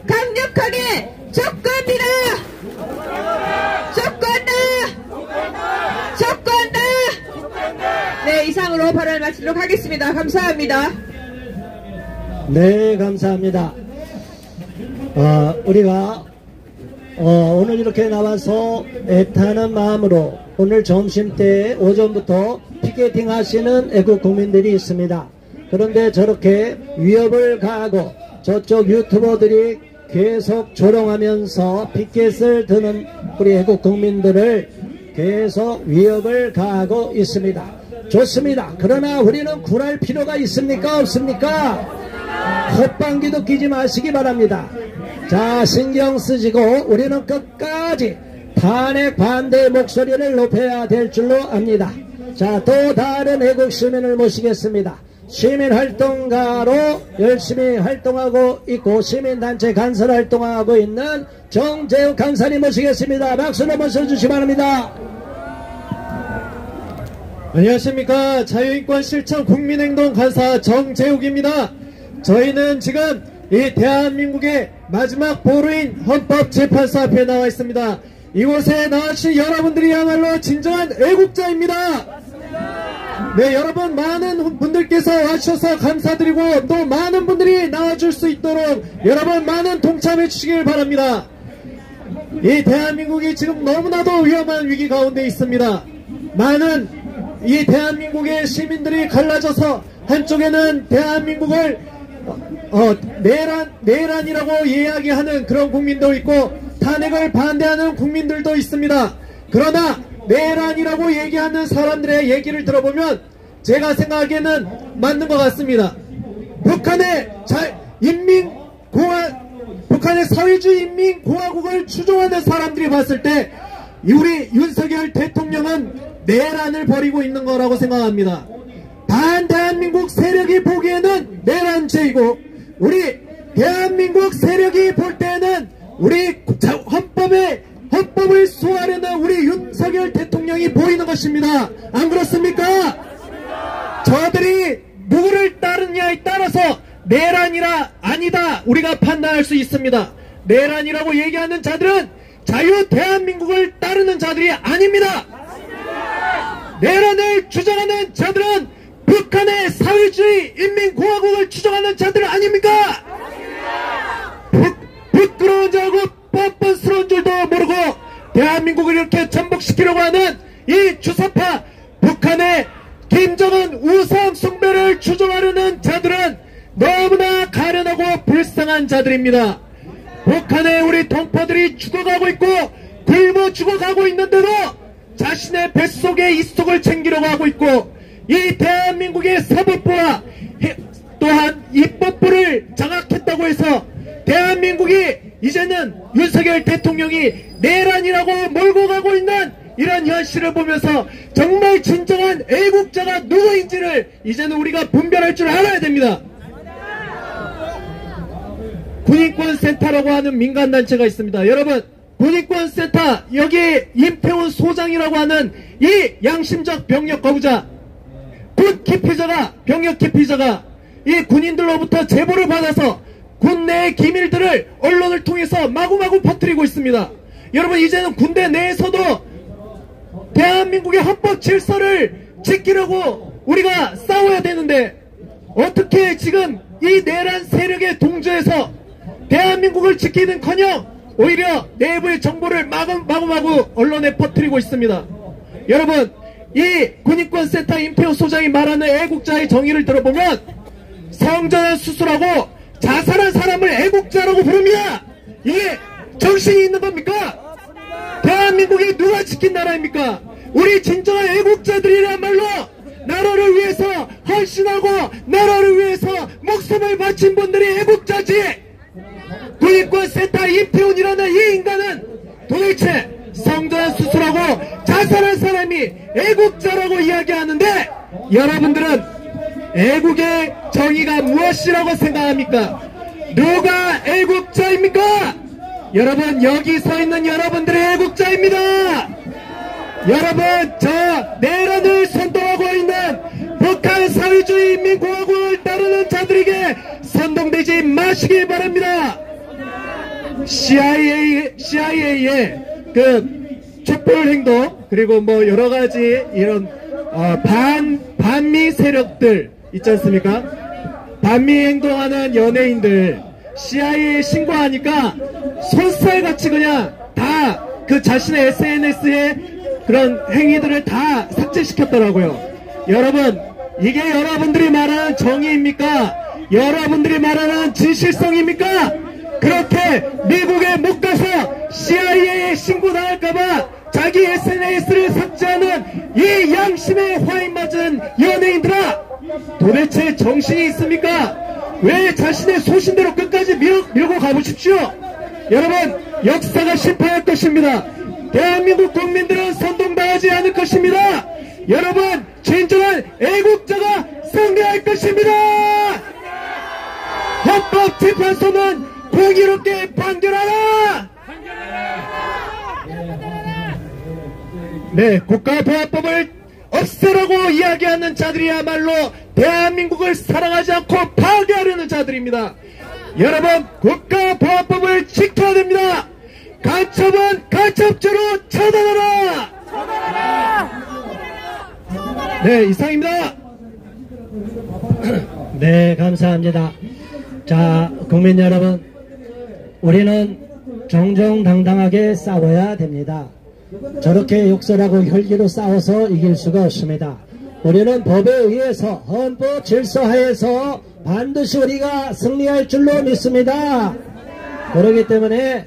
S7: 강력하게 촉구합니다. 촉구한다. 촉구한다. 네, 이상으로 발언을 마치도록 하겠습니다. 감사합니다.
S4: 네, 감사합니다. 우리가 오늘 이렇게 나와서 애타는 마음으로 오늘 점심때 오전부터 피켓팅 하시는 애국 국민들이 있습니다. 그런데 저렇게 위협을 가하고 저쪽 유튜버들이 계속 조롱하면서 피켓을 드는 우리 애국 국민들을 계속 위협을 가하고 있습니다. 좋습니다. 그러나 우리는 굴할 필요가 있습니까? 없습니까? 헛방귀도 끼지 마시기 바랍니다. 자, 신경 쓰시고 우리는 끝까지 탄핵 반대 목소리를 높여야 될 줄로 압니다. 자, 또 다른 애국 시민을 모시겠습니다. 시민활동가로 열심히 활동하고 있고 시민단체 간사로 활동하고 있는 정재욱 간사님 모시겠습니다. 박수로 한번 써주시기 바랍니다.
S8: 안녕하십니까. 자유인권 실천 국민행동 간사 정재욱입니다. 저희는 지금 이 대한민국의 마지막 보루인 헌법재판소 앞에 나와 있습니다. 이곳에 나와주신 여러분들이야말로 진정한 애국자입니다. 네, 여러분 많은 분들께서 와주셔서 감사드리고 또 많은 분들이 나와줄 수 있도록 여러분 많은 동참해 주시길 바랍니다. 이 대한민국이 지금 너무나도 위험한 위기 가운데 있습니다. 많은 이 대한민국의 시민들이 갈라져서 한쪽에는 대한민국을 내란이라고 이야기하는 그런 국민도 있고 탄핵을 반대하는 국민들도 있습니다. 그러나 내란이라고 얘기하는 사람들의 얘기를 들어보면 제가 생각하기에는 맞는 것 같습니다. 북한의 사회주의 인민공화국을 추종하는 사람들이 봤을 때 우리 윤석열 대통령은 내란을 벌이고 있는 거라고 생각합니다. 반대한민국 세력이 보기에는 내란죄이고 우리 대한민국 세력이 볼 때는 우리 헌법을 소화하려는 우리 윤석열 대통령이 보이는 것입니다. 안 그렇습니까? 저들이 누구를 따르느냐에 따라서 내란이라 아니다 우리가 판단할 수 있습니다. 내란이라고 얘기하는 자들은 자유 대한민국을 따르는 자들이 아닙니다. 내란을 주장하는 자들은 북한의 사회주의 인민공화국을 추종하는 자들 아닙니까? 부끄러운 줄 알고 뻔뻔스러운 줄도 모르고 대한민국을 이렇게 전복시키려고 하는 이 주사파 북한의 김정은 우상 숭배를 추종하려는 자들은 너무나 가련하고 불쌍한 자들입니다. 북한의 우리 동포들이 죽어가고 있고 굶어 죽어가고 있는데도 자신의 뱃속에 이속을 챙기려고 하고 있고 이 대한민국의 사법부와 또한 입법부를 장악했다고 해서 대한민국이 이제는 윤석열 대통령이 내란이라고 몰고 가고 있는 이런 현실을 보면서 정말 진정한 애국자가 누구인지를 이제는 우리가 분별할 줄 알아야 됩니다. 군인권센터라고 하는 민간단체가 있습니다. 여러분 군인권센터 여기 임태훈 소장이라고 하는 이 양심적 병력 거부자 병력 기피자가 이 군인들로부터 제보를 받아서 군 내의 기밀들을 언론을 통해서 마구마구 퍼뜨리고 있습니다. 여러분 이제는 군대 내에서도 대한민국의 헌법 질서를 지키려고 우리가 싸워야 되는데 어떻게 지금 이 내란 세력에 동조해서 대한민국을 지키는커녕 오히려 내부의 정보를 마구마구 언론에 퍼뜨리고 있습니다. 여러분 이 군인권센터 임태호 소장이 말하는 애국자의 정의를 들어보면 성전환 수술하고 자살한 사람을 애국자라고 부릅니다. 이게 정신이 있는 겁니까? 대한민국이 누가 지킨 나라입니까? 우리 진정한 애국자들이야말로 나라를 위해서 헌신하고 나라를 위해서 목숨을 바친 분들이 애국자지. 군인권센터 임태훈이라는 이 인간은 도대체 성전환 수술하고 자살한 사람이 애국자라고 이야기하는데 여러분들은 애국의 정의가 무엇이라고 생각합니까? 누가 애국자입니까? 여러분 여기 서 있는 여러분들이 애국자입니다. 여러분 저 내란을 선동하고 있는 북한 사회주의 인민공화국을 따르는 자들에게 선동되지 마시기 바랍니다. CIA의 그 촛불행동 그리고 뭐 여러가지 이런 반미 세력들 있지 않습니까? 반미 행동하는 연예인들 CIA에 신고하니까 손살같이 그냥 다 그 자신의 SNS에 그런 행위들을 다 삭제시켰더라고요. 여러분 이게 여러분들이 말하는 정의입니까? 여러분들이 말하는 진실성입니까? 그렇게 미국에 못 가서 CIA에 신고당할까봐 자기 SNS를 삭제하는 이 양심의 화인 맞은 연예인들아, 도대체 정신이 있습니까? 왜 자신의 소신대로 끝까지 밀고 가보십시오. 여러분, 역사가 심판할 것입니다. 대한민국 국민들은 선동당하지 않을 것입니다. 여러분, 진정한 애국자가 승리할 것입니다. 헌법재판소는 공의롭게 판결하라. 네, 국가보안법을 없애라고 이야기하는 자들이야말로 대한민국을 사랑하지 않고 파괴하려는 자들입니다. 여러분, 국가보안법을 지켜야 됩니다. 간첩은 간첩죄로 처단하라. 네, 이상입니다.
S4: 네, 감사합니다. 자, 국민 여러분, 우리는 정정당당하게 싸워야 됩니다. 저렇게 욕설하고 혈기로 싸워서 이길 수가 없습니다. 우리는 법에 의해서 헌법 질서하에서 반드시 우리가 승리할 줄로 믿습니다. 그렇기 때문에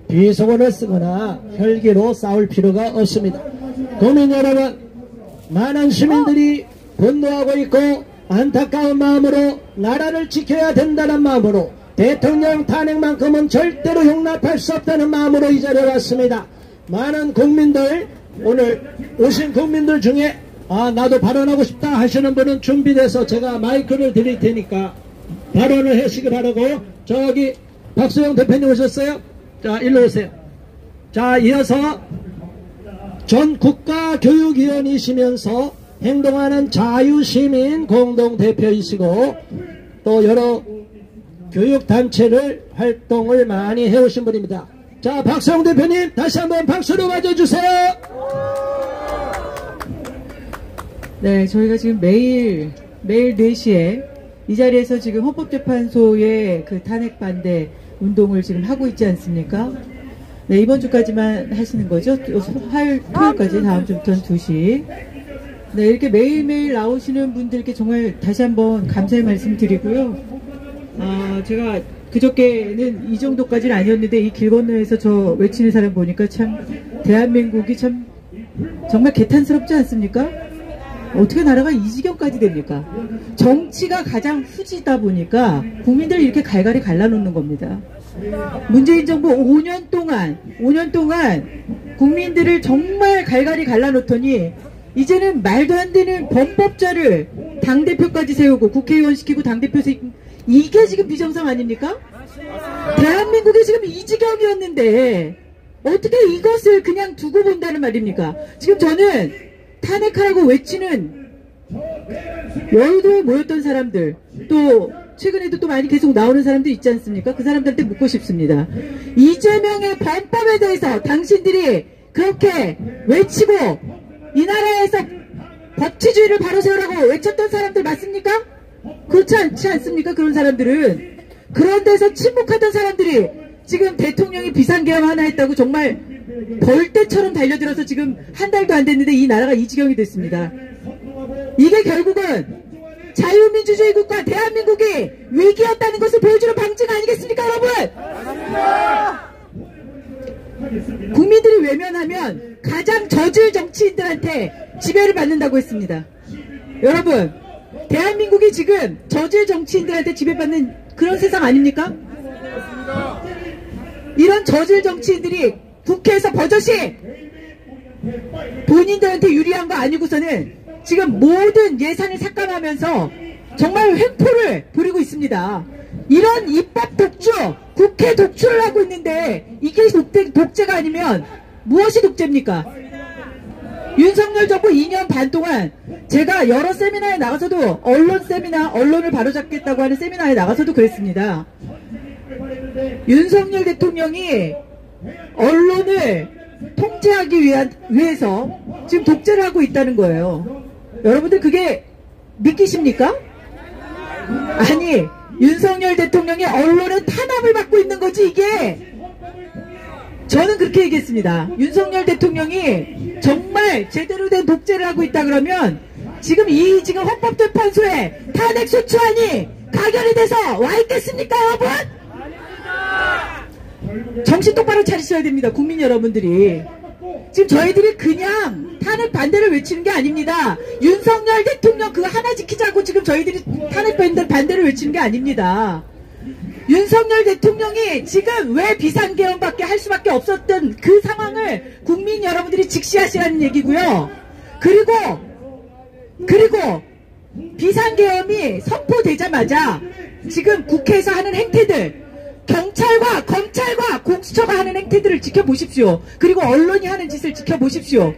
S4: 비속어를 쓰거나 혈기로 싸울 필요가 없습니다. 국민 여러분, 많은 시민들이 분노하고 있고 안타까운 마음으로 나라를 지켜야 된다는 마음으로 대통령 탄핵만큼은 절대로 용납할 수 없다는 마음으로 이 자리에 왔습니다. 많은 국민들, 오늘 오신 국민들 중에 나도 발언하고 싶다 하시는 분은 준비돼서 제가 마이크를 드릴 테니까 발언을 하시기 바라고. 저기 박수영 대표님 오셨어요? 자, 일로 오세요. 자, 이어서 전 국가교육위원이시면서 행동하는 자유시민 공동대표이시고 또 여러 교육단체를 활동을 많이 해오신 분입니다. 자, 박수영 대표님 다시 한번 박수로 맞아주세요.
S9: 네, 저희가 지금 매일 4시에 이 자리에서 지금 헌법재판소의 그 탄핵 반대 운동을 지금 하고 있지 않습니까? 네, 이번 주까지만 하시는 거죠? 토요일까지, 다음 주부터는 2시. 네, 이렇게 매일매일 나오시는 분들께 정말 다시 한번 감사의 말씀 드리고요. 제가 그저께는 이 정도까지는 아니었는데 이 길 건너에서 저 외치는 사람 보니까 참 대한민국이 참 정말 개탄스럽지 않습니까? 어떻게 나라가 이 지경까지 됩니까? 정치가 가장 후지다 보니까 국민들을 이렇게 갈갈이 갈라놓는 겁니다. 문재인 정부 5년 동안 국민들을 정말 갈갈이 갈라놓더니 이제는 말도 안 되는 범법자를 당대표까지 세우고 국회의원 시키고 당대표 세우고, 이게 지금 비정상 아닙니까? 대한민국이 지금 이 지경이었는데 어떻게 이것을 그냥 두고 본다는 말입니까? 지금 저는 탄핵하라고 외치는 여의도에 모였던 사람들, 또 최근에도 또 많이 계속 나오는 사람들 있지 않습니까? 그 사람들한테 묻고 싶습니다. 이재명의 범법에 대해서 당신들이 그렇게 외치고 이 나라에서 법치주의를 바로 세우라고 외쳤던 사람들 맞습니까? 그렇지 않지 않습니까? 그런 사람들은. 그런 데서 침묵하던 사람들이 지금 대통령이 비상계엄 하나 했다고 정말 벌떼처럼 달려들어서 지금 한 달도 안 됐는데 이 나라가 이 지경이 됐습니다. 이게 결국은 자유민주주의 국가 대한민국이 위기였다는 것을 보여주는 방증 아니겠습니까, 여러분? 국민들이 외면하면 가장 저질 정치인들한테 지배를 받는다고 했습니다. 여러분, 대한민국이 지금 저질 정치인들한테 지배받는 그런 세상 아닙니까? 이런 저질 정치인들이 국회에서 버젓이 본인들한테 유리한 거 아니고서는 지금 모든 예산을 삭감하면서 정말 횡포를 부리고 있습니다. 이런 입법 독주, 국회 독주를 하고 있는데 이게 독재가 아니면 무엇이 독재입니까? 윤석열 정부 2년 반 동안 제가 여러 세미나에 나가서도 언론을 바로잡겠다고 하는 세미나에 나가서도 그랬습니다. 윤석열 대통령이 언론을 통제하기 위해서 지금 독재를 하고 있다는 거예요. 여러분들 그게 믿기십니까? 아니, 윤석열 대통령이 언론의 탄압을 받고 있는 거지 이게. 저는 그렇게 얘기했습니다. 윤석열 대통령이 정말 제대로 된 독재를 하고 있다 그러면 지금 지금 헌법재판소에 탄핵 소추안이 가결이 돼서 와 있겠습니까, 여러분? 정신 똑바로 차리셔야 됩니다, 국민 여러분들이. 지금 저희들이 그냥 탄핵 반대를 외치는 게 아닙니다. 윤석열 대통령 그거 하나 지키자고 지금 저희들이 탄핵 반대를 외치는 게 아닙니다. 윤석열 대통령이 지금 왜 비상계엄밖에 할 수밖에 없었던 그 상황을 국민 여러분들이 직시하시라는 얘기고요. 그리고 비상계엄이 선포되자마자 지금 국회에서 하는 행태들, 경찰과 검찰과 공수처가 하는 행태들을 지켜보십시오. 그리고 언론이 하는 짓을 지켜보십시오.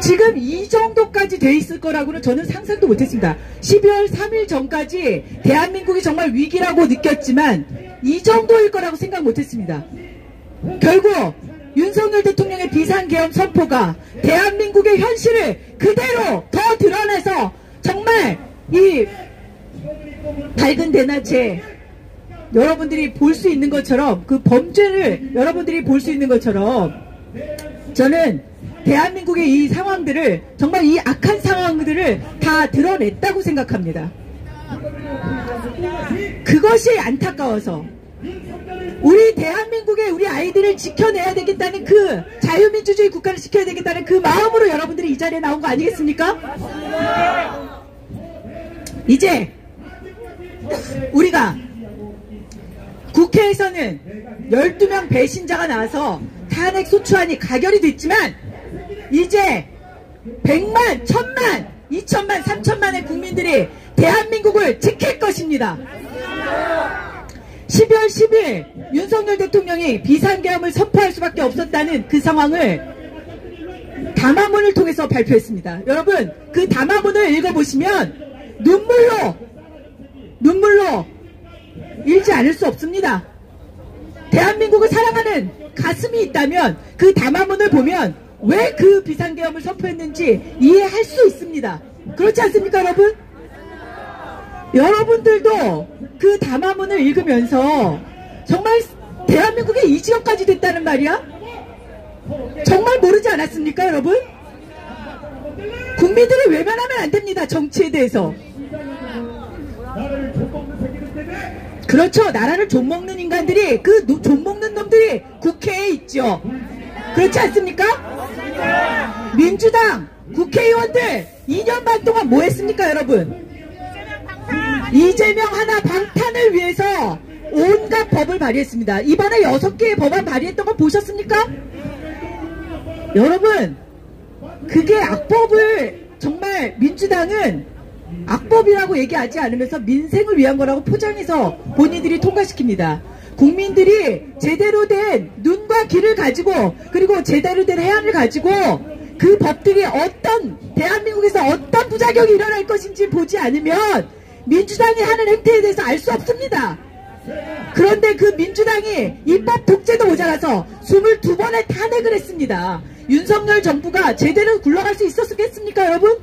S9: 지금 이 정도까지 돼 있을 거라고는 저는 상상도 못했습니다. 12월 3일 전까지 대한민국이 정말 위기라고 느꼈지만 이 정도일 거라고 생각 못했습니다. 결국 윤석열 대통령의 비상계엄 선포가 대한민국의 현실을 그대로 더 드러내서 정말 이 밝은 대낮에 여러분들이 볼 수 있는 것처럼 그 범죄를 여러분들이 볼 수 있는 것처럼 저는 대한민국의 이 상황들을 정말 이 악한 상황들을 다 드러냈다고 생각합니다. 그것이 안타까워서 우리 대한민국의 우리 아이들을 지켜내야 되겠다는 그 자유민주주의 국가를 지켜야 되겠다는 그 마음으로 여러분들이 이 자리에 나온 거 아니겠습니까? 이제 우리가 국회에서는 12명 배신자가 나와서 탄핵 소추안이 가결이 됐지만 이제 100만, 1000만, 2000만, 3000만의 국민들이 대한민국을 지킬 것입니다. 12월 10일 윤석열 대통령이 비상계엄을 선포할 수밖에 없었다는 그 상황을 담화문을 통해서 발표했습니다. 여러분, 그 담화문을 읽어보시면 눈물로 읽지 않을 수 없습니다. 대한민국을 사랑하는 가슴이 있다면 그 담화문을 보면 왜 그 비상계엄을 선포했는지 이해할 수 있습니다. 그렇지 않습니까, 여러분? 여러분들도 그 담화문을 읽으면서 정말 대한민국의 이 지경까지 됐다는 말이야? 정말 모르지 않았습니까, 여러분? 국민들이 외면하면 안 됩니다, 정치에 대해서. 그렇죠. 나라를 좀먹는 인간들이, 그 좀먹는 놈들이 국회에 있죠. 그렇지 않습니까? 민주당 국회의원들 2년 반 동안 뭐 했습니까, 여러분? 이재명 하나 방탄을 위해서 온갖 법을 발의했습니다. 이번에 6개의 법안 발의했던 거 보셨습니까? 여러분, 그게 악법을 정말 민주당은 악법이라고 얘기하지 않으면서 민생을 위한 거라고 포장해서 본인들이 통과시킵니다. 국민들이 제대로 된 눈과 귀를 가지고 그리고 제대로 된 해안을 가지고 그 법들이 대한민국에서 어떤 부작용이 일어날 것인지 보지 않으면 민주당이 하는 행태에 대해서 알 수 없습니다. 그런데 그 민주당이 입법 독재도 모자라서 22번의 탄핵을 했습니다. 윤석열 정부가 제대로 굴러갈 수 있었겠습니까, 여러분?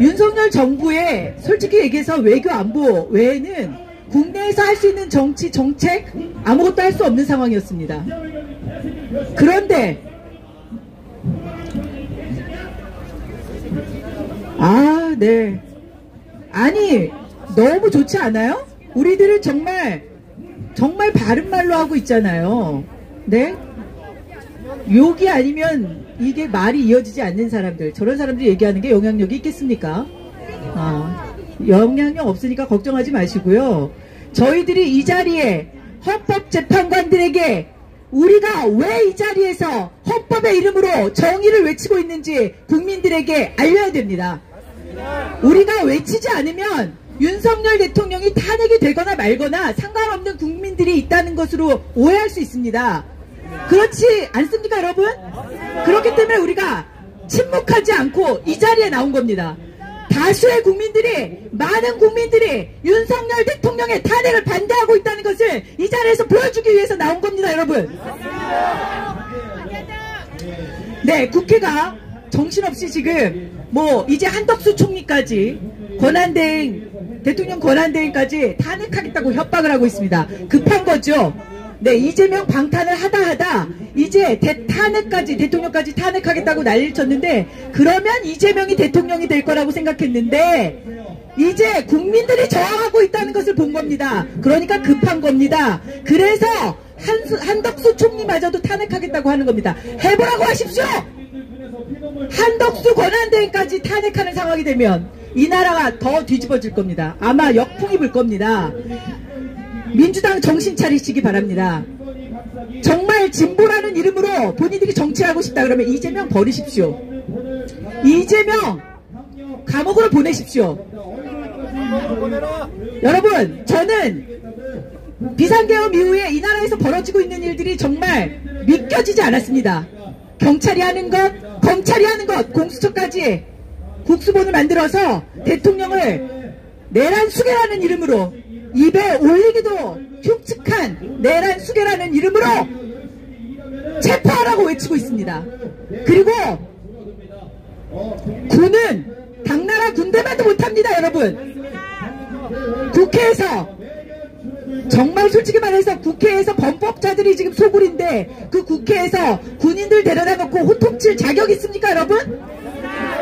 S9: 윤석열 정부의 솔직히 얘기해서 외교 안보 외에는 국내에서 할 수 있는 정치, 정책 아무것도 할 수 없는 상황이었습니다. 그런데 네. 아니, 너무 좋지 않아요? 우리들은 정말 바른 말로 하고 있잖아요. 네? 욕이 아니면 이게 말이 이어지지 않는 사람들, 저런 사람들이 얘기하는 게 영향력이 있겠습니까? 영향력 없으니까 걱정하지 마시고요. 저희들이 이 자리에 헌법재판관들에게 우리가 왜 이 자리에서 헌법의 이름으로 정의를 외치고 있는지 국민들에게 알려야 됩니다. 우리가 외치지 않으면 윤석열 대통령이 탄핵이 되거나 말거나 상관없는 국민들이 있다는 것으로 오해할 수 있습니다. 그렇지 않습니까, 여러분? 그렇기 때문에 우리가 침묵하지 않고 이 자리에 나온 겁니다. 다수의 국민들이, 많은 국민들이 윤석열 대통령의 탄핵을 반대하고 있다는 것을 이 자리에서 보여주기 위해서 나온 겁니다, 여러분. 네, 국회가 정신없이 지금 이제 한덕수 총리까지 대통령 권한대행까지 탄핵하겠다고 협박을 하고 있습니다. 급한 거죠. 네, 이재명 방탄을 하다 이제 대통령까지 탄핵하겠다고 난리를 쳤는데, 그러면 이재명이 대통령이 될 거라고 생각했는데 이제 국민들이 저항하고 있다는 것을 본 겁니다. 그러니까 급한 겁니다. 그래서 한덕수 총리마저도 탄핵하겠다고 하는 겁니다. 해보라고 하십시오. 한덕수 권한대행까지 탄핵하는 상황이 되면 이 나라가 더 뒤집어질 겁니다. 아마 역풍이 불 겁니다. 민주당 정신 차리시기 바랍니다. 정말 진보라는 이름으로 본인들이 정치하고 싶다 그러면 이재명 버리십시오. 이재명 감옥으로 보내십시오. 여러분, 저는 비상계엄 이후에 이 나라에서 벌어지고 있는 일들이 정말 믿겨지지 않았습니다. 경찰이 하는 것, 검찰이 하는 것, 공수처까지 국수본을 만들어서 대통령을 내란 수괴라는 이름으로, 입에 올리기도 흉측한 내란 수괴라는 이름으로 체포하라고 외치고 있습니다. 그리고 군은 당나라 군대만도 못합니다. 여러분, 국회에서, 정말 솔직히 말해서 국회에서 범법자들이 지금 소굴인데 그 국회에서 군인들 데려다 놓고 호통칠 자격 있습니까 여러분?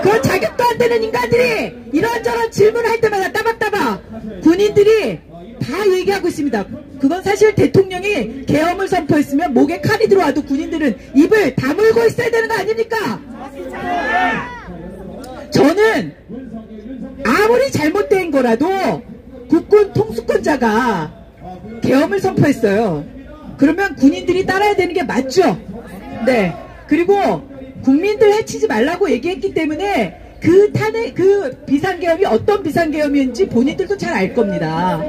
S9: 그런 자격도 안 되는 인간들이 이런저런 질문을 할 때마다 따박따박 군인들이 다 얘기하고 있습니다. 그건 사실 대통령이 계엄을 선포했으면 목에 칼이 들어와도 군인들은 입을 다물고 있어야 되는 거 아닙니까? 저는 아무리 잘못된 거라도 국군 통수권자가 계엄을 선포했어요. 그러면 군인들이 따라야 되는 게 맞죠? 네. 그리고 국민들 해치지 말라고 얘기했기 때문에 그 비상계엄이 어떤 비상계엄인지 본인들도 잘 알 겁니다.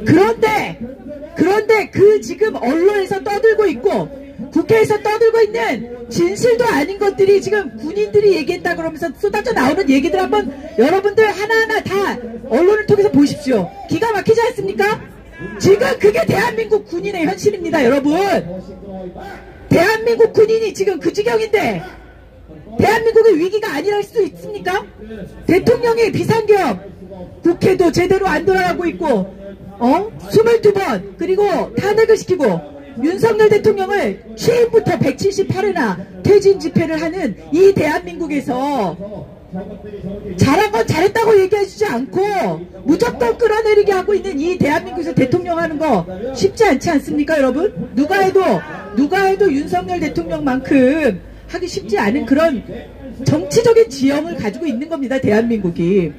S9: 그런데 그 지금 언론에서 떠들고 있고 국회에서 떠들고 있는 진실도 아닌 것들이 지금 군인들이 얘기했다 그러면서 쏟아져 나오는 얘기들 한번 여러분들 하나하나 다 언론을 통해서 보십시오. 기가 막히지 않습니까? 지금 그게 대한민국 군인의 현실입니다. 여러분, 대한민국 군인이 지금 그 지경인데 대한민국의 위기가 아니랄 수 있습니까? 대통령이 비상계엄, 국회도 제대로 안 돌아가고 있고 22번 그리고 탄핵을 시키고 윤석열 대통령을 취임부터 178회나 퇴진 집회를 하는 이 대한민국에서 잘한 건 잘했다고 얘기해주지 않고 무조건 끌어내리게 하고 있는 이 대한민국에서 대통령 하는 거 쉽지 않지 않습니까 여러분? 누가 해도 윤석열 대통령만큼 하기 쉽지 않은 그런 정치적인 지형을 가지고 있는 겁니다. 대한민국이.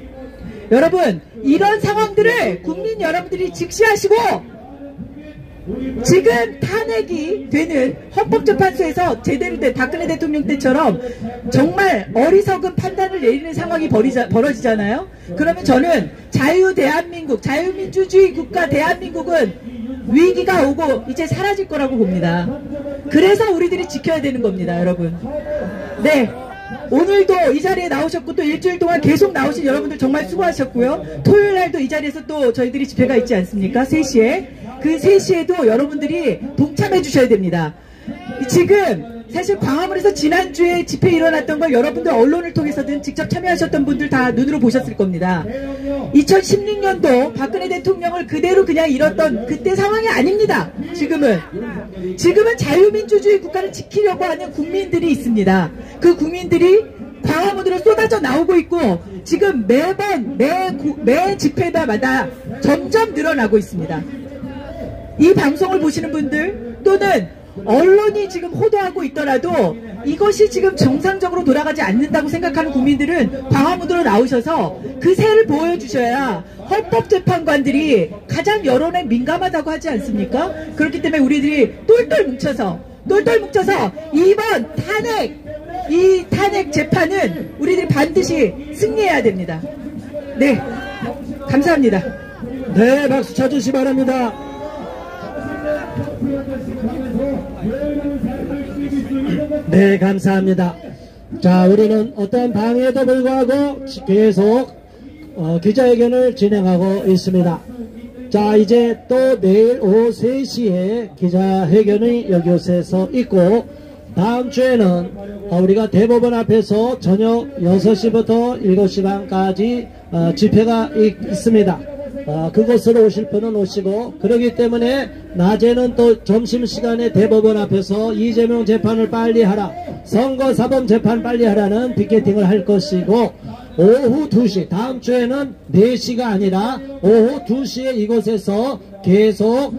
S9: 여러분, 이런 상황들을 국민 여러분들이 직시하시고 지금 탄핵이 되는 헌법재판소에서 제대로 된 박근혜 대통령 때처럼 정말 어리석은 판단을 내리는 상황이 벌어지잖아요. 그러면 저는 자유대한민국, 자유민주주의 국가 대한민국은 위기가 오고 이제 사라질 거라고 봅니다. 그래서 우리들이 지켜야 되는 겁니다. 여러분. 네, 오늘도 이 자리에 나오셨고 또 일주일 동안 계속 나오신 여러분들 정말 수고하셨고요. 토요일날도 이 자리에서 또 저희들이 집회가 있지 않습니까? 3시에. 그 3시에도 여러분들이 동참해 주셔야 됩니다. 지금 사실 광화문에서 지난주에 집회 일어났던 걸 여러분들 언론을 통해서든 직접 참여하셨던 분들 다 눈으로 보셨을 겁니다. 2016년도 박근혜 대통령을 그대로 그냥 잃었던 그때 상황이 아닙니다. 지금은 자유민주주의 국가를 지키려고 하는 국민들이 있습니다. 그 국민들이 광화문으로 쏟아져 나오고 있고 지금 매 집회마다 점점 늘어나고 있습니다. 이 방송을 보시는 분들 또는 언론이 지금 호도하고 있더라도 이것이 지금 정상적으로 돌아가지 않는다고 생각하는 국민들은 광화문으로 나오셔서 그 새를 보여주셔야 헌법재판관들이 가장 여론에 민감하다고 하지 않습니까? 그렇기 때문에 우리들이 똘똘 뭉쳐서 이번 이 탄핵 재판은 우리들이 반드시 승리해야 됩니다. 네, 감사합니다.
S4: 네, 박수 쳐주시기 바랍니다. 네, 감사합니다. 자, 우리는 어떤 방해에도 불구하고 계속 기자회견을 진행하고 있습니다. 자, 이제 또 내일 오후 3시에 기자회견이 여기에서 있고 다음 주에는 우리가 대법원 앞에서 저녁 6시부터 7시 반까지 집회가 있습니다. 그곳으로 오실 분은 오시고, 그러기 때문에 낮에는 또 점심시간에 대법원 앞에서 이재명 재판을 빨리 하라, 선거사범 재판 빨리 하라는 피켓팅을 할 것이고, 오후 2시, 다음 주에는 4시가 아니라 오후 2시에 이곳에서 계속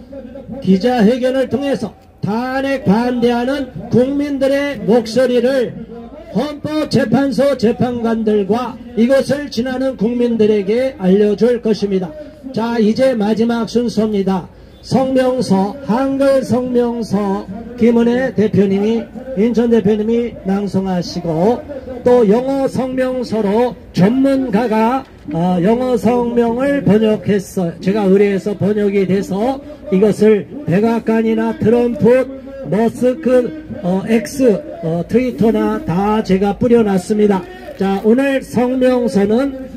S4: 기자회견을 통해서 탄핵 반대하는 국민들의 목소리를 헌법재판소 재판관들과 이것을 지나는 국민들에게 알려줄 것입니다. 자, 이제 마지막 순서입니다. 성명서, 한글 성명서 김은혜 대표님이, 인천 대표님이 낭송하시고, 또 영어 성명서로 전문가가 영어 성명을 번역했어요. 제가 의뢰해서 번역이 돼서 이것을 백악관이나 트럼프, 머스크, X, 트위터나 다 제가 뿌려놨습니다. 자, 오늘 성명서는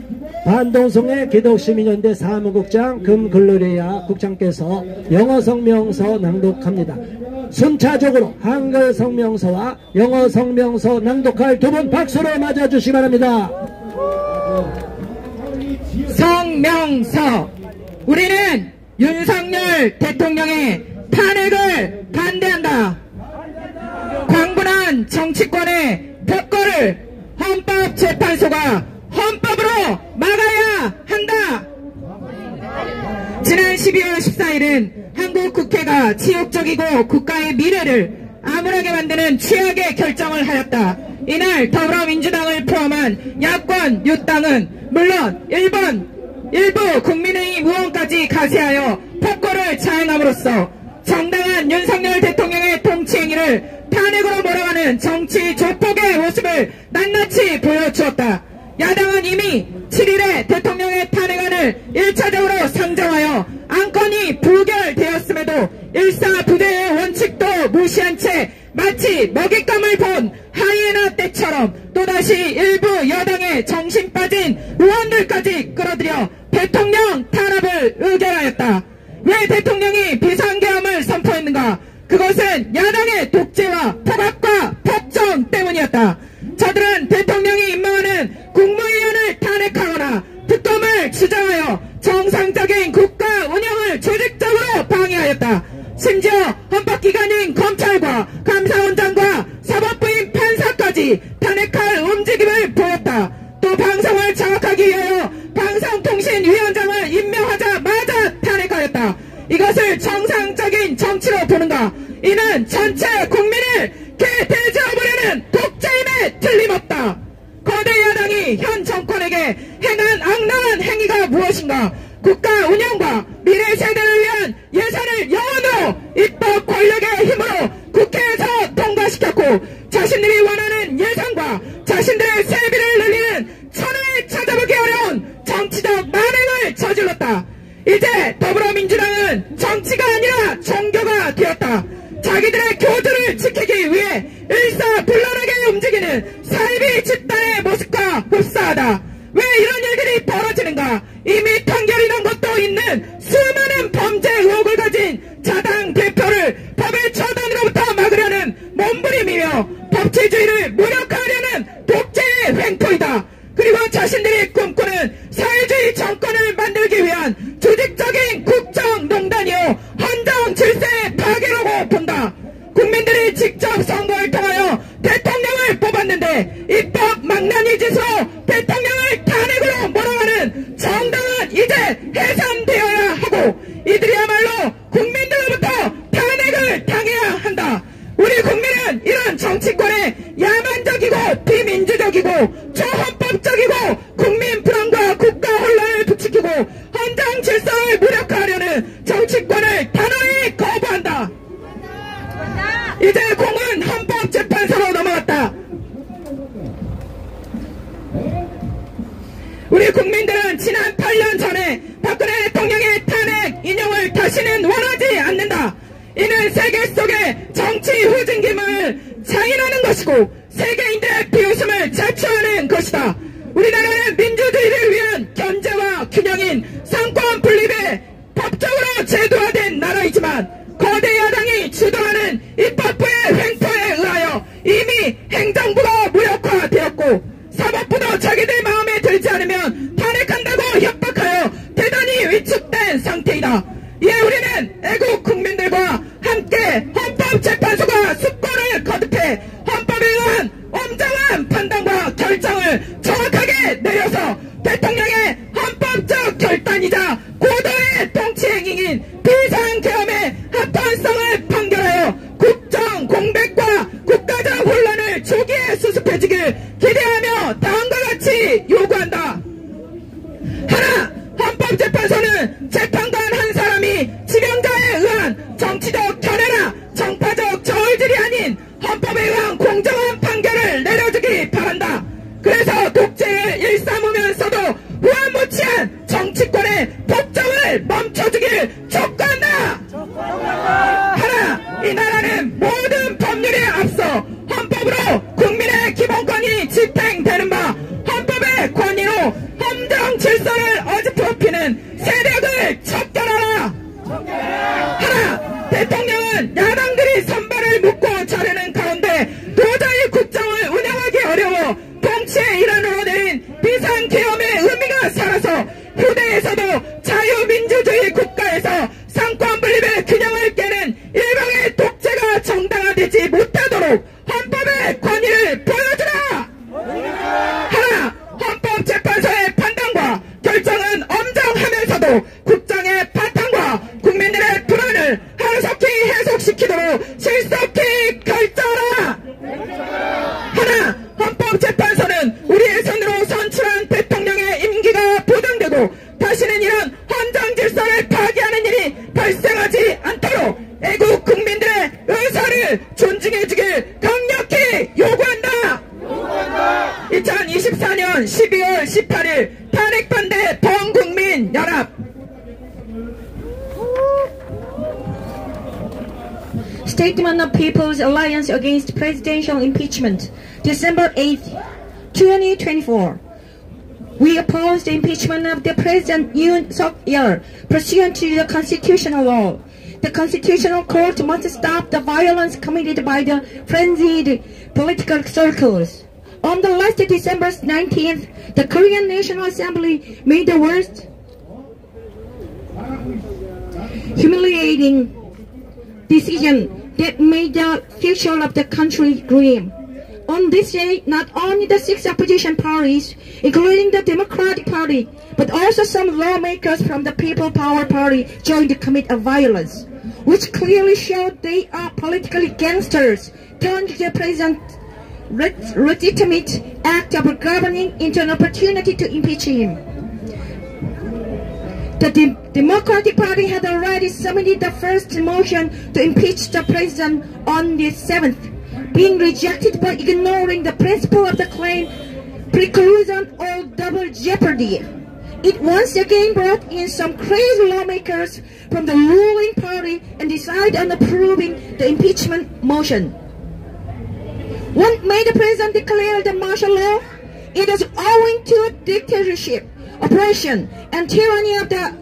S4: 반동성의 기독시민연대 사무국장 금글로리아 국장께서 영어 성명서 낭독합니다. 순차적으로 한글 성명서와 영어 성명서 낭독할 두 분 박수로 맞아주시기 바랍니다.
S7: 성명서. 우리는 윤석열 대통령의 탄핵을 반대한다. 광분한 정치권의 폭거를 헌법재판소가 헌법으로 막아야 한다. 지난 12월 14일은 한국 국회가 치욕적이고 국가의 미래를 암울하게 만드는 최악의 결정을 하였다. 이날 더불어민주당을 포함한 야권 유당은 물론 일부 국민의힘 의원까지 가세하여 폭거를 자행함으로써 정당한 윤석열 대통령의 통치행위를 탄핵으로 몰아가는 정치 조폭의 모습을 낱낱이 보여주었다. 야당은 이미 7일에 대통령의 탄핵안을 1차적으로 상정하여 안건이 부결되었음에도 일사부대의 원칙도 무시한 채 마치 먹잇감을 본 하이에나 때처럼 또다시 일부 여당의 정신 빠진 의원들까지 끌어들여 대통령 탄압을 의결하였다. 왜 대통령이 비상계엄을 선포했는가? 그것은 야당의 독재와 폭압과 폭정 때문이었다. 저들은 대통령이 임명하는 국무위원을 탄핵하거나 특검을 주장하여 정상적인 국가 운영을 조직적으로 방해하였다. 심지어 헌법기관인 검찰과 감사원장과 사법부인 판사까지 탄핵할 움직임을 보였다. 또 방송을 장악하기 위하여 방송통신위원장을 임명하자마자 탄핵하였다. 이것을 정상적인 정치로 보는가? 이는 전체 국민을 개돼지어버리는 독재임에 틀림없다. 거대 야당이 현 정권에게 행한 악랄한 행위가 무엇인가? 국가 운영과 미래 세대를 위한 예산을 영원으로 입법 권력의 힘으로 국회에서 통과시켰고, 자신들이 원하는 예산과 자신들의 세비를 늘리는 천하에 찾아보기 어려운 정치적 만행을 저질렀다. 이제 더불어민주당은 정치가 아니라 종교가 되었다. 자기들의 교주를 지키기 위해 일사불란하게 움직이는 사이비 집단의 모습과 흡사하다. 왜 이런 일들이 벌어지는가? 이미 판결이 난 것도 있는 수많은 범죄 의혹을 가진 자당 대표를 법의 처단으로부터 막으려는 몸부림이며 법치주의를 무력화하려는 독재의 횡포이다. 그리고 자신들이 꿈꾸는 사회주의 정권을 만들기 위한 조직적인 국정농단이요 헌정 질서의 파괴라고 본다. 국민들이 직접 선거를 통하여 대통령을 뽑았는데 입법 망나니 짓으로 대통령을 탄핵으로 몰아가는 정당은 이제 해산되어야 하고, 이들이야말로 국민들로부터 탄핵을 당해야 한다. 우리 국민은 이런 정치권의 야만적이고 비민주적이고 초헌법적이고 국민 불안과 국가 혼란을 부추기고 헌정 질서를 무력화하려는 정치권을 단호히 거부한다. 이제 공은 헌법재판소로 넘어갔다. 우리 국민들은 지난 8년 전에 박근혜 대통령의 탄핵 인용을 다시는 원하지 않는다. 이는 세계 속의 정치 후진김을 자인하는 것이고 세계인들의 비웃음을 자초하는 것이다. 우리나라는 민주주의를 위한 견제와 균형인 상권 분립에 법적으로 제도화된 나라이지만 거대 야당이 주도하는 입법부의 횡포에 의하여 이미 행정부가 무력화되었고, 사법부도 자기들 마음에 들지 않으면 탄핵한다고 협박하여 대단히 위축 이에 우리는 애국 국민들과 함께 헌법재판소가 수권을 거듭해 헌법에 의한 엄정한 판단과 결정을 정확하게 내려서 대통령의 헌법적 결단이자 고도의 통치행위인 비상계엄의 합헌성을 판결하여 국정 공백과 국가적 혼란을 조기에 수습해주길 기대하며 다음과 같이 요구한다. 하나, 헌법재판소는 재판관 한 사람이 지명자에 의한 정치적 견해나 정파적 저울질이 아닌 헌법에 의한 공정한 판결을 내려주기 바란다. 그래서 독재를 일삼으면서도 무한무치한 정치권의 폭정을 멈춰주길 촉구한다. 하나, 이 나라는 모든 법률에 앞서 헌법으로 국민의 기본권이 집행되는 바 헌법의 권위로 헌정 질서를 어지럽히는 세력을 척결하라. 하나, 대통령은 야당들이 선발을 묻고 자르는 가운데 도저히 국정을 운영하기 어려워 통치의 일환으로 내린 비상계엄의 의미가 살아서 후대에서도 자유민주주의 국가에서 상권분립의 균형을 깨는 일방의 독재가 정당화되지 못하도록 헌법의 권위를 보여주라. 하나, 헌법재판소의 판단과 결정은 엄정하면서도 국정의 파탄과 국민들의 불안을 하루속히 해소시키도록 실속히 결정하라. 하나, 헌법재판소는 우리의 손으로 선출한 대통령의 임기가 보장되고 다시는 이런 헌정질서를 파괴하는 일이 발생하지 않도록 애국 국민들의 의사를 존중해주길 강력히 요구한다. 2024년 12월 18일 탄핵반대 범국민연합.
S10: Statement of People's Alliance Against Presidential Impeachment, December 8, 2024. We oppose the impeachment of the President Yoon Suk-yeol pursuant to the constitutional law. The Constitutional Court must stop the violence committed by the frenzied political circles. On the last December 19th, the Korean National Assembly made the worst humiliating decision that made the future of the country grim. On this day, not only the 6 opposition parties, including the Democratic Party, but also some lawmakers from the People Power Party joined to commit a violence, which clearly showed they are politically gangsters turned the president's legitimate act of governing into an opportunity to impeach him. The Democratic Party had already submitted the first motion to impeach the president on the 7th, being rejected by ignoring the principle of the claim preclusion or double jeopardy. It once again brought in some crazy lawmakers from the ruling party and decided on approving the impeachment motion. What made the president declare the martial law? It is owing to a dictatorship, oppression, and tyranny of the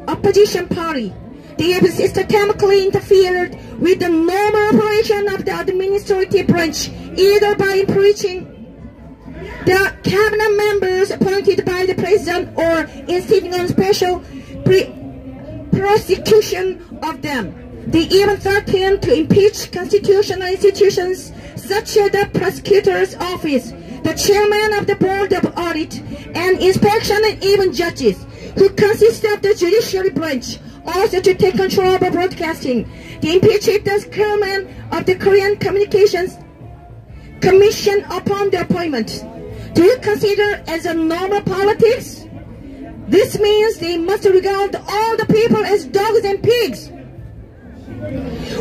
S10: opposition party. They have systematically interfered with the normal operation of the administrative branch, either by impeaching the cabinet members appointed by the president or instituting on special prosecution of them. They even threatened to impeach constitutional institutions such as the prosecutor's office, the chairman of the board of audit and inspection, and even judges, who consist of the judiciary branch, also to take control of broadcasting. They impeached the chairman of the Korean Communications Commission upon the appointment. Do you consider as a normal politics? This means they must regard all the people as dogs and pigs.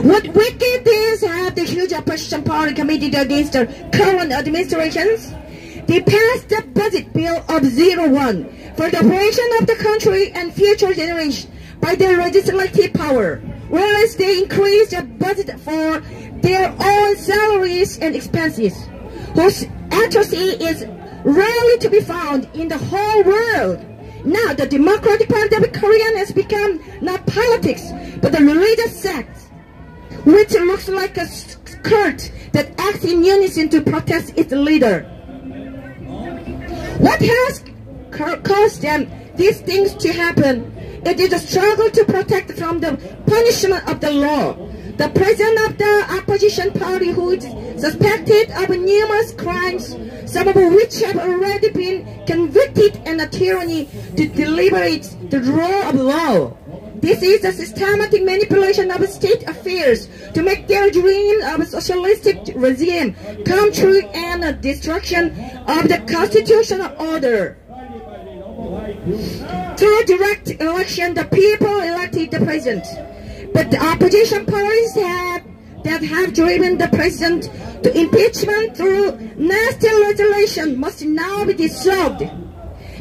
S10: What wicked things have the huge opposition party committed against the current administrations? They passed the budget bill of 01 for the operation of the country and future generations by their legislative power, whereas they increased the budget for their own salaries and expenses, whose atrocity is rarely to be found in the whole world. Now the Democratic Party of Korea has become not politics, but a religious sect, which looks like a cult that acts in unison to protest its leader. What has caused them these things to happen It is a struggle to protect from the punishment of the law. The president of the opposition party, who is suspected of numerous crimes, some of which have already been convicted, and a tyranny to deliberate the rule of law. This is a systematic manipulation of state affairs to make their dream of a socialistic regime come true, and a destruction of the constitutional order. Through direct election, the people elected the president. But the opposition parties that have driven the president to impeachment through nasty legislation must now be dissolved.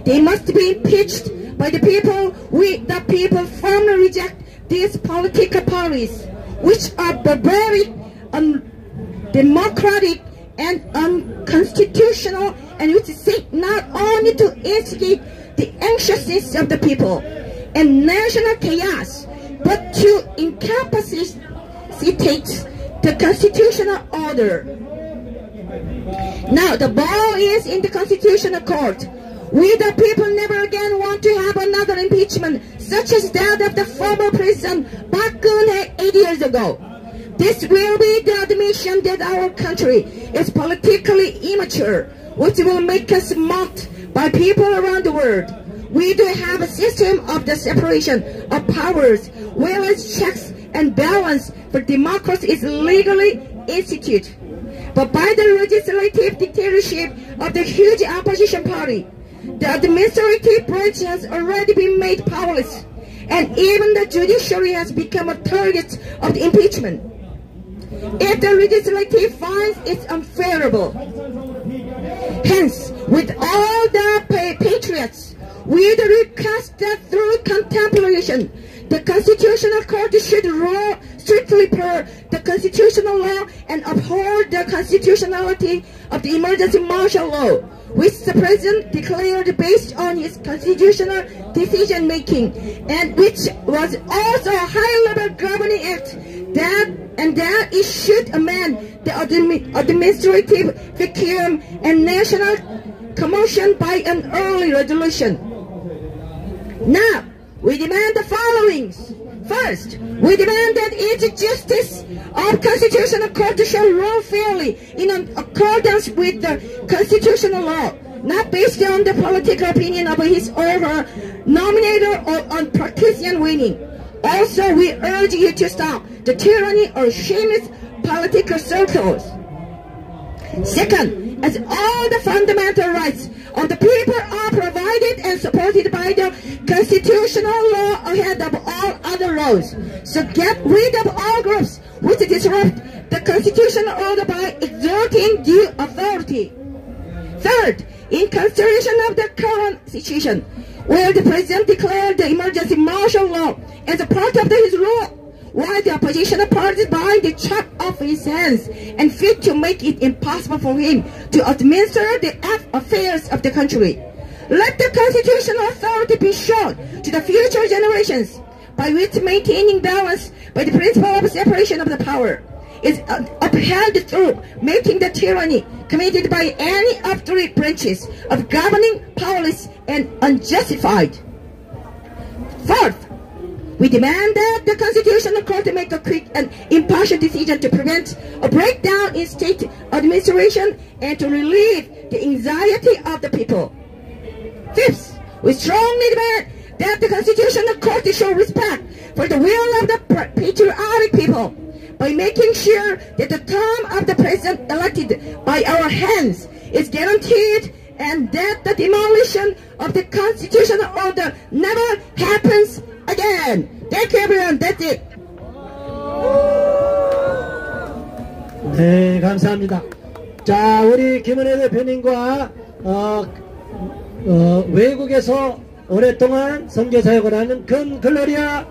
S10: They must be impeached by the people. We, the people, firmly reject these political parties, which are barbaric, undemocratic, and unconstitutional, and which seek not only to instigate the anxiousness of the people and national chaos, but to incapacitate the constitutional order. Now the ball is in the constitutional court. We the people never again want to have another impeachment such as that of the former president Park Geun-hye 8 years ago. This will be the admission that our country is politically immature, which will make us mocked by people around the world. We do have a system of the separation of powers, whereas checks and balance for democracy is legally instituted. But by the legislative dictatorship of the huge opposition party, the administrative branch has already been made powerless, and even the judiciary has become a target of the impeachment. If the legislative finds it unfavorable, hence, with all the patriots, we request that through contemplation, the Constitutional Court should rule strictly per the constitutional law and uphold the constitutionality of the emergency martial law, which the President declared based on his constitutional decision-making, and which was also a high-level governing act, that it should amend the administrative vacuum and national commotion by an early resolution. Now, we demand the following. First, we demand that each justice of Constitutional Court shall rule fairly in accordance with the constitutional law, not based on the political opinion of his or her nominator or on partisan winning. Also, we urge you to stop the tyranny or shameless political circles. Second, as all the fundamental rights of the people are provided and supported by the constitutional law ahead of all other laws, so get rid of all groups which disrupt the constitutional order by exerting due authority. Third, in consideration of the current situation, where the President declared the emergency martial law as a part of his rule, while the opposition parties bind the chop off his hands and feet to make it impossible for him to administer the affairs of the country. Let the constitutional authority be shown to the future generations, by which maintaining balance by the principle of separation of the power is upheld through making the tyranny committed by any of three branches of governing powerless and unjustified. Fourth, we demand that the Constitutional Court make a quick and impartial decision to prevent a breakdown in state administration and to relieve the anxiety of the people. Fifth, we strongly demand that the Constitutional Court show respect for the will of the patriotic people by making sure that the term of the President elected by our hands is guaranteed, and that the demolition of the constitutional order never happens again. Thank you, everyone. That's it.
S4: 네, 감사합니다. 자, 우리 김은혜 대표님과 외국에서 오랫동안 선교사역을 하는 글로리아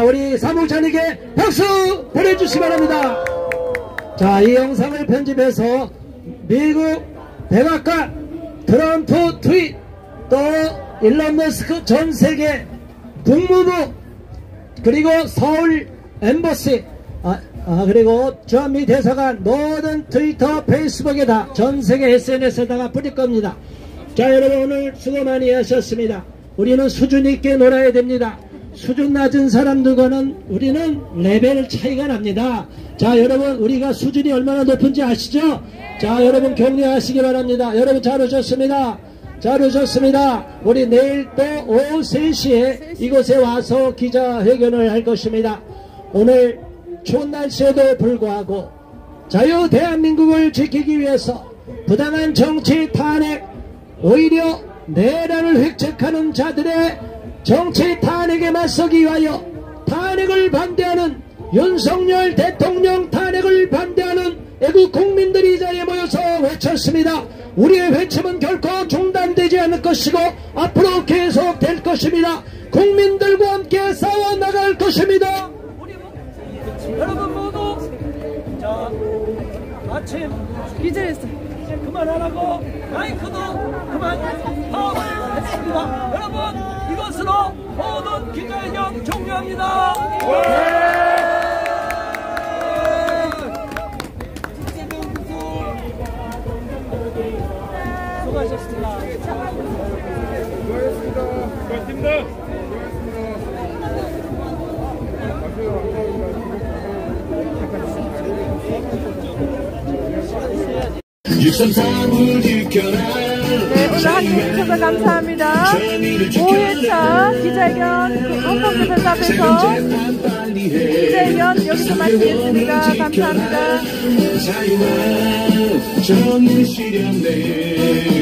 S4: 우리 사무장에게 박수 보내주시기 바랍니다. 자, 이 영상을 편집해서 미국 백악관, 트럼프 트윗, 또 일론 머스크 전 세계 국무부, 그리고 서울 엠버시, 그리고 주한미 대사관 모든 트위터, 페이스북에다 전 세계 SNS에다가 뿌릴 겁니다. 자, 여러분 오늘 수고 많이 하셨습니다. 우리는 수준 있게 놀아야 됩니다. 수준 낮은 사람들과는 우리는 레벨 차이가 납니다. 자, 여러분, 우리가 수준이 얼마나 높은지 아시죠? 자, 여러분 격려하시기 바랍니다. 여러분 잘 오셨습니다. 잘 오셨습니다. 우리 내일 또 오후 3시에 이곳에 와서 기자회견을 할 것입니다. 오늘 추운 날씨에도 불구하고 자유 대한민국을 지키기 위해서 부당한 정치 탄핵, 오히려 내란을 획책하는 자들의 정치 탄핵에 맞서기 위하여 탄핵을 반대하는 윤석열 대통령 탄핵을 반대하는 애국 국민들이 이 자리에 모여서 외쳤습니다. 우리의 외침은 결코 중단되지 않을 것이고 앞으로 계속될 것입니다. 국민들과 함께 싸워나갈 것입니다.
S3: 여러분 모두 자 아침
S1: 기절했어.
S3: 이제 그만하라고 마이크도 그만 파업을 했습니다. 여러분 이것으로 모든 기자회견 종료합니다. 수고하셨습니다.
S11: 고맙습니다.
S2: 633을 지켜라.
S1: 네, 오늘 함께 해주셔서 감사합니다. 5회차 기자회견 헌법재판소 앞에서 기자회견 여기서 마치겠습니다. 감사합니다.
S2: 자유와 정의 실현돼